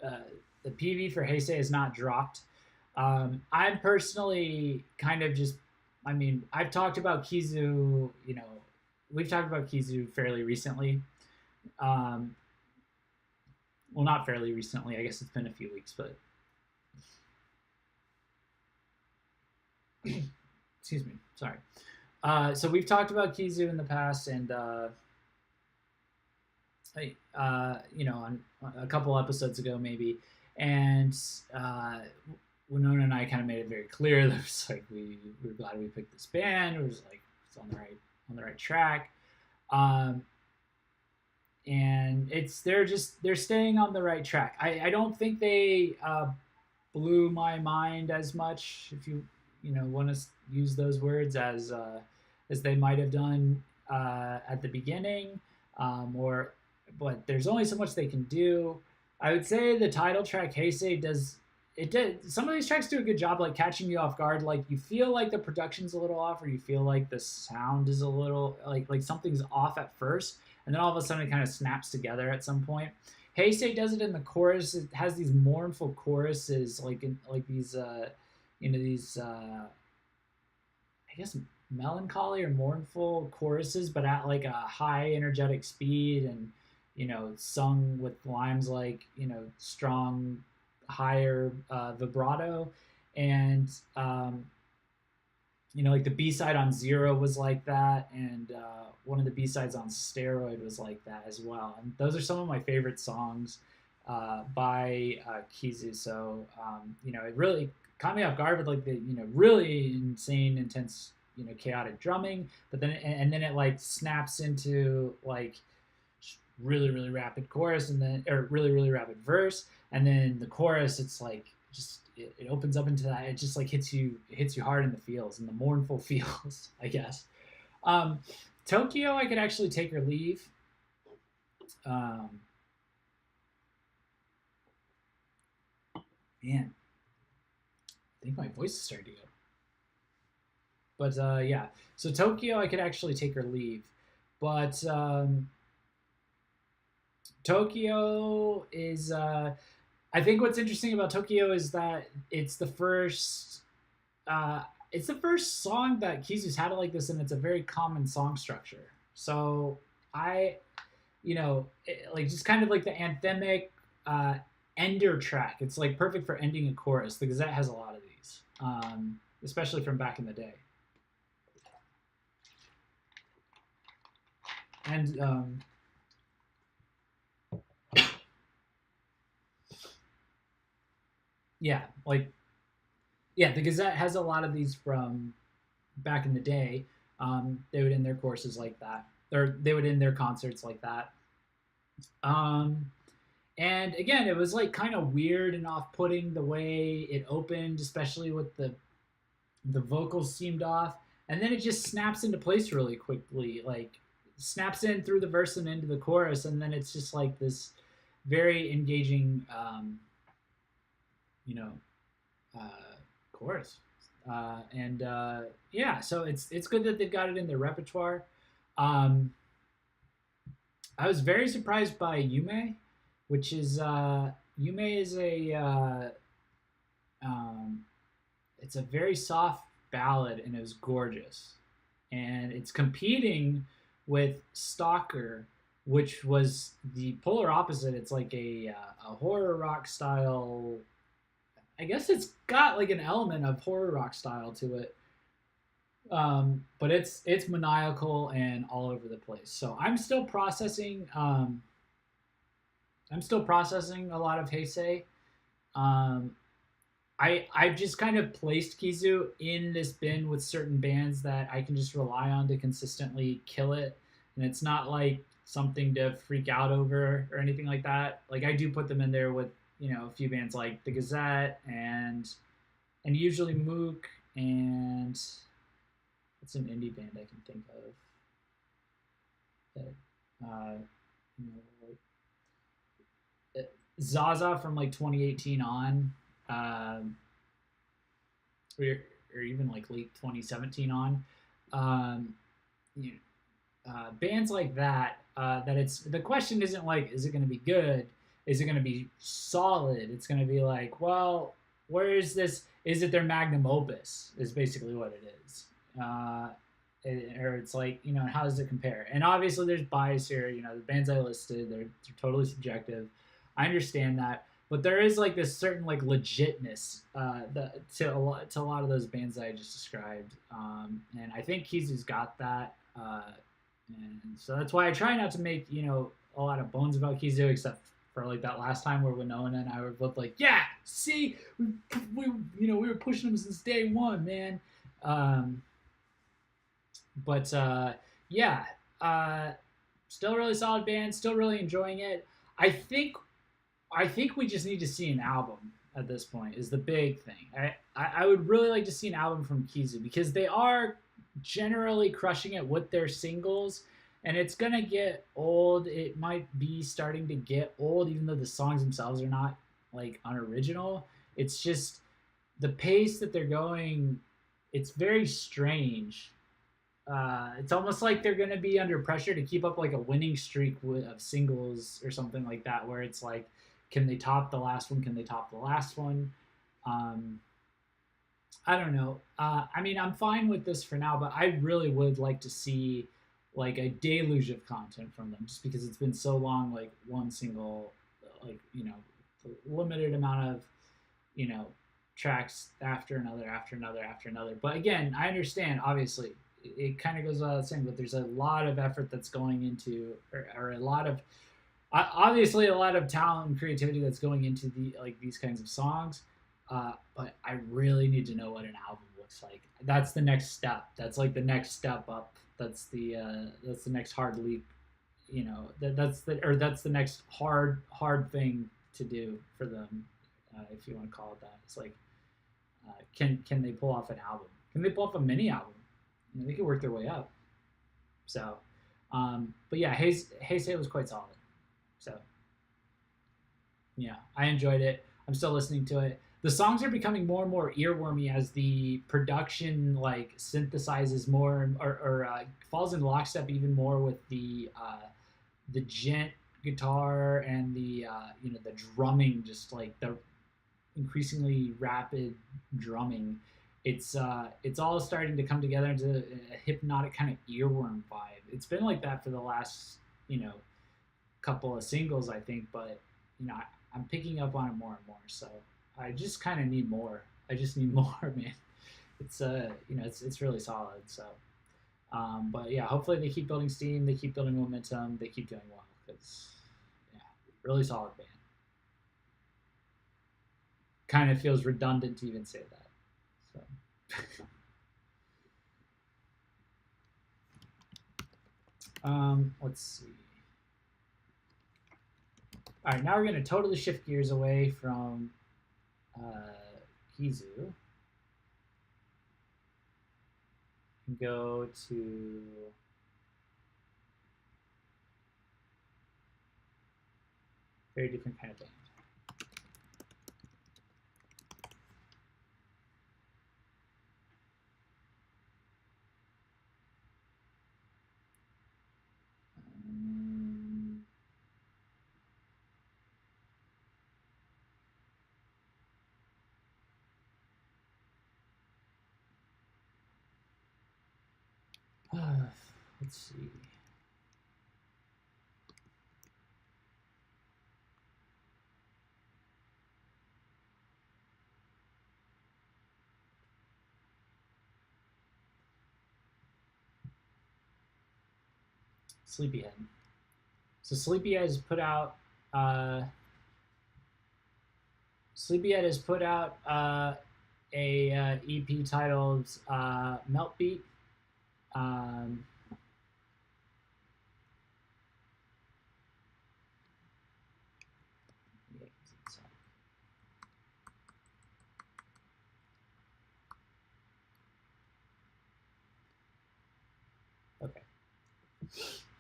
uh, the PV for Heisei is not dropped. I'm personally kind of just, I mean, I've talked about Kizu. We've talked about Kizu fairly recently. Um, well, not fairly recently. I guess it's been a few weeks, but excuse me. Sorry. So we've talked about Kizu in the past, and on a couple episodes ago maybe, and Winona and I kind of made it very clear that it was like we were glad we picked this band. It was like it's on the right track, and they're staying on the right track. I don't think they blew my mind as much, if you want to use those words, as they might have done at the beginning, or but there's only so much they can do. I would say the title track Heisei did some of these tracks do a good job like catching you off guard. Like you feel like the production's a little off, or you feel like the sound is a little like something's off at first, and then all of a sudden it kind of snaps together at some point. Heisei does it in the chorus. It has these mournful choruses, like these I guess melancholy or mournful choruses, but at like a high energetic speed, and sung with lines like strong higher vibrato, and like the B-side on Zero was like that, and one of the B-sides on Steroid was like that as well. And those are some of my favorite songs by Kizu. So it really caught me off guard with like the really insane, intense, chaotic drumming, but then it like snaps into like really really rapid chorus, and then or really really rapid verse, and then the chorus it's like just it opens up into that. It just like hits you hard in the feels, in the mournful feels, I guess. Tokyo, I could actually take or leave. Man, I think my voice is starting to go. But yeah, so Tokyo, I could actually take or leave. But Tokyo is, I think what's interesting about Tokyo is that it's the first song that Kizu's had like this, and it's a very common song structure. So like just kind of like the anthemic ender track. It's like perfect for ending a chorus. The Gazette has a lot of these, especially from back in the day. And yeah, the Gazette has a lot of these from back in the day. They would end their courses like that, or they would end their concerts like that. And again, it was like kind of weird and off-putting the way it opened, especially with the vocals seemed off, and then it just snaps into place really quickly, like snaps in through the verse and into the chorus, and then it's just like this very engaging, chorus. And yeah, so it's good that they've got it in their repertoire. I was very surprised by Yume, which is Yume is it's a very soft ballad, and it was gorgeous, and it's competing with Stalker, which was the polar opposite. It's like a horror rock style. I guess it's got like an element of horror rock style to it, but it's maniacal and all over the place. So I'm still processing. I'm still processing a lot of Heisei. I've just kind of placed Kizu in this bin with certain bands that I can just rely on to consistently kill it, and it's not like something to freak out over or anything like that. Like I do put them in there with a few bands like the Gazette and usually Mook, and it's an indie band I can think of that Zaza from like 2018 on. um, or even like late 2017 on. Um, you bands like that, that it's the question isn't like, is it going to be good? Is it going to be solid? It's going to be like, well, where is this? Is it their magnum opus? Is basically what it is. Or it's like, how does it compare? And obviously there's bias here. The bands I listed, they're totally subjective. I understand that, but there is like this certain like legitness to a lot of those bands that I just described, and I think Kizu's got that. And so that's why I try not to make a lot of bones about Kizu, except for like that last time where Winona and I were both like, yeah, see, we were pushing him since day one, man. But yeah, still really solid band, still really enjoying it. I think we just need to see an album at this point is the big thing. I would really like to see an album from Kizu because they are generally crushing it with their singles, and it's gonna get old. It might be starting to get old, even though the songs themselves are not like unoriginal. It's just the pace that they're going. It's very strange. It's almost like they're gonna be under pressure to keep up like a winning streak of singles or something like that, where it's like, can they top the last one? Can they top the last one? I don't know. I mean, I'm fine with this for now, but I really would like to see like a deluge of content from them, just because it's been so long. Like one single, like limited amount of tracks after another, after another, after another. But again, I understand. Obviously, it kind of goes without saying, but there's a lot of effort that's going into, or a lot of obviously a lot of talent and creativity that's going into these kinds of songs. But I really need to know what an album looks like. That's the next step. That's like the next step up. That's the next hard leap. That's the next hard thing to do for them, if you want to call it that. It's like, can they pull off an album? Can they pull off a mini album? They can work their way up. So, but yeah, Heisei was quite solid. So, yeah, I enjoyed it. I'm still listening to it. The songs are becoming more and more earwormy as the production like synthesizes more or falls in lockstep even more with the djent guitar and the the drumming, just like the increasingly rapid drumming. It's all starting to come together into a hypnotic kind of earworm vibe. It's been like that for the last couple of singles, I think, but I'm picking up on it more and more. So I just kind of need more. I just need more, man. It's it's really solid. So, but yeah, hopefully they keep building steam, they keep building momentum, they keep doing well, because yeah, really solid band. Kind of feels redundant to even say that. So. Let's see. All right, now we're going to totally shift gears away from Kizu and go to very different kind of band. Let's see. Sleepyhead. So Sleepyhead has put out a EP titled Meltbeat. Okay.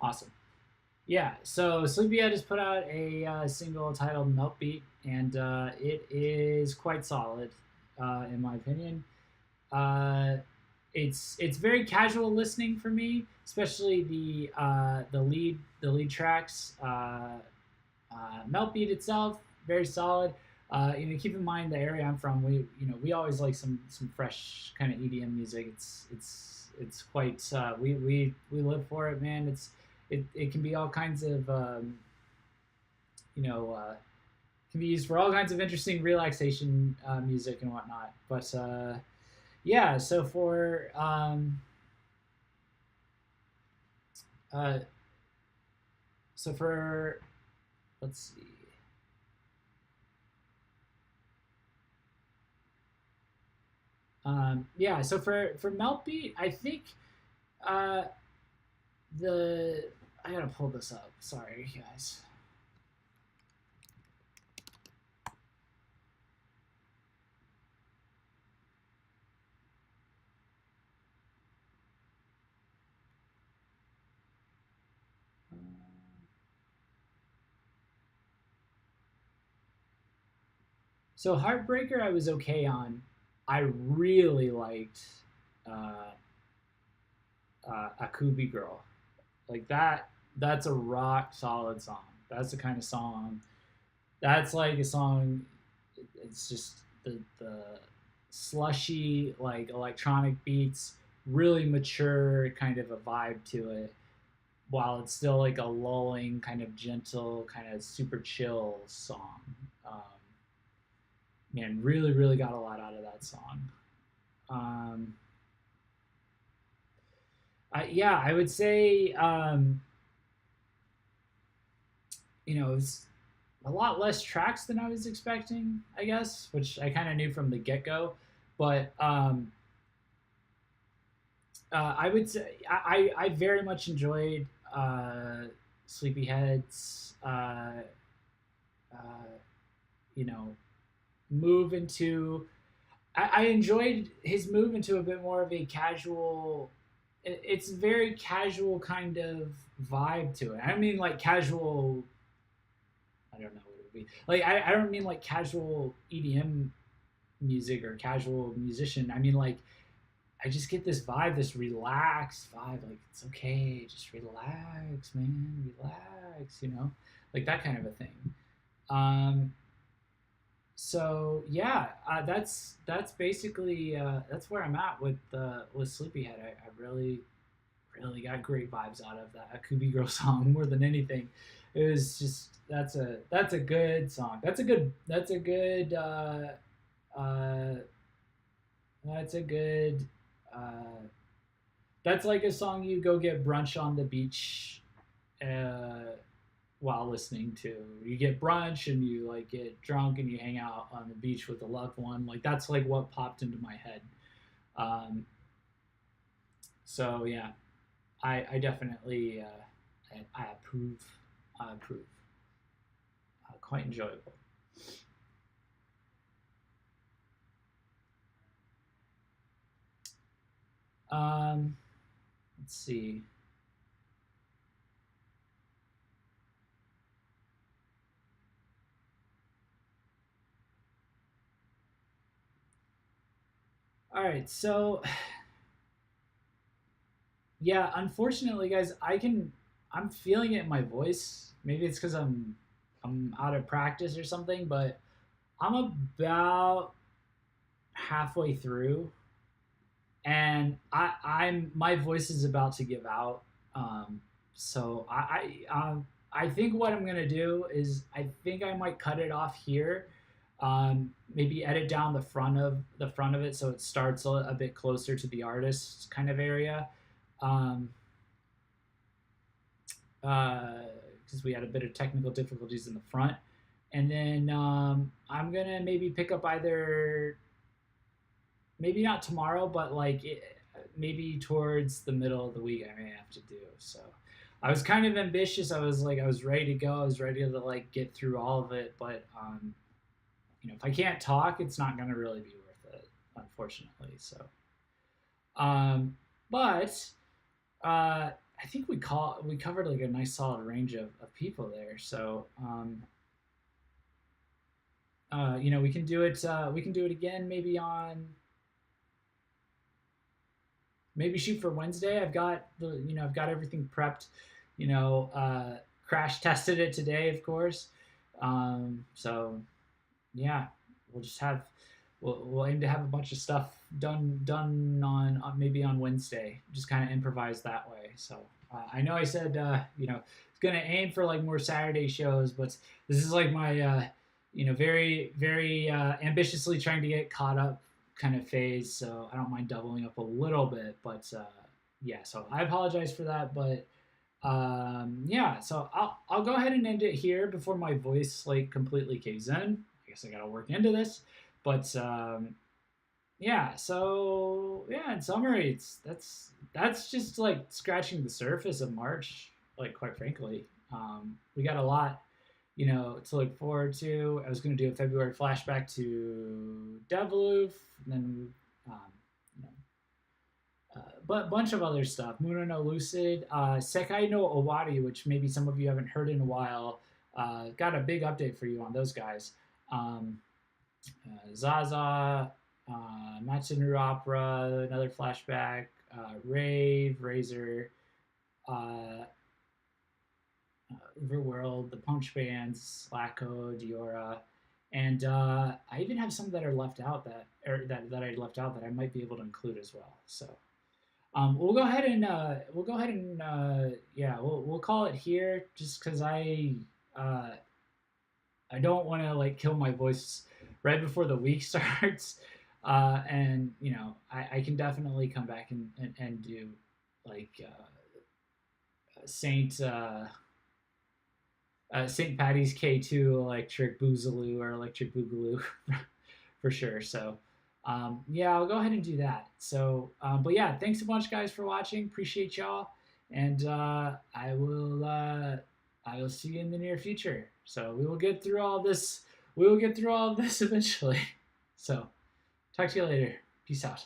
Awesome. Yeah, so Sleepyhead has put out a single titled Meltbeat, and it is quite solid, in my opinion. Uh, it's very casual listening for me, especially the lead tracks. Meltbeat itself very solid. Keep in mind the area I'm from. We always like some fresh kind of EDM music. It's quite we live for it, man. It can be all kinds of you know can be used for all kinds of interesting relaxation music and whatnot. But yeah, uh, so for let's see. Yeah, so for Meltbeat, I think uh, the I gotta pull this up. Sorry, guys. So Heartbreaker, I was okay on. I really liked uh, Akubi Girl. Like that. That's a rock solid song. That's the kind of song. That's like a song. It's just the slushy like electronic beats, really mature kind of a vibe to it, while it's still like a lulling kind of gentle kind of super chill song. Um, Man, really really got a lot out of that song. Um, yeah, I would say it's a lot less tracks than I was expecting, I guess, which I kind of knew from the get go. But I would say I very much enjoyed Sleepyhead's uh, you know move into. I enjoyed his move into a bit more of a casual. It's a very casual kind of vibe to it. I don't mean like casual. I don't know what it would be. Like I don't mean like casual EDM music or casual musician. I mean like I just get this vibe, this relaxed vibe. Like it's okay, just relax, man, relax. Like that kind of a thing. Um, so yeah, that's basically that's where I'm at with Sleepyhead. I really really got great vibes out of that Akubi Girl song more than anything. It was just that's a good song. Uh, that's a good uh, that's like a song you go get brunch on the beach uh, while listening to. You get brunch and you like get drunk and you hang out on the beach with a loved one. Like that's like what popped into my head. Um, so yeah, I definitely I approve. I approve. Quite enjoyable. Um, let's see. All right, so yeah, unfortunately, guys, I'm feeling it in my voice. Maybe it's because I'm out of practice or something, but I'm about halfway through, and I'm my voice is about to give out. So I think what I'm gonna do is I think I might cut it off here. Maybe edit down the front of it so it starts a bit closer to the artist kind of area. Um, because we had a bit of technical difficulties in the front. And then I'm gonna maybe pick up either maybe not tomorrow, but like maybe towards the middle of the week I may have to do. So I was kind of ambitious. I was ready to go. I was ready to like get through all of it, but if I can't talk, it's not gonna really be worth it, unfortunately. So, um, but I think we covered like a nice solid range of people there. So we can do it. We can do it again, maybe on maybe shoot for Wednesday. I've got everything prepped. Crash tested it today, of course. So yeah, we'll just have we'll aim to have a bunch of stuff done on maybe on Wednesday. Just kind of improvise that way. So I know I said it's gonna aim for like more Saturday shows, but this is like my very very ambitiously trying to get caught up kind of phase. So I don't mind doubling up a little bit, but yeah. So I apologize for that, but yeah. So I'll go ahead and end it here before my voice like completely caves in. I guess I gotta work into this, but yeah. So yeah. In summary, that's just like scratching the surface of March. Like quite frankly, we got a lot to look forward to. I was going to do a February flashback to Deviloof, and then, but a bunch of other stuff. Muno no Lucid, Sekai no Owari, which maybe some of you haven't heard in a while. Got a big update for you on those guys. Zaza, Matsuno Opera, another flashback. Rave, Razor, Overworld, the Punch Bands, Slacko, Diora, and I even have some that are left out that I left out that I might be able to include as well. So we'll go ahead and we'll call it here just because I don't want to like kill my voice right before the week starts, and I can definitely come back and do like Saint. St. Patty's K2 Electric Boogaloo or Electric Boogaloo for sure. So, yeah, I'll go ahead and do that. So, but yeah, thanks a bunch, guys, for watching. Appreciate y'all, and I will see you in the near future. So we will get through all this. We will get through all of this eventually. So, talk to you later. Peace out.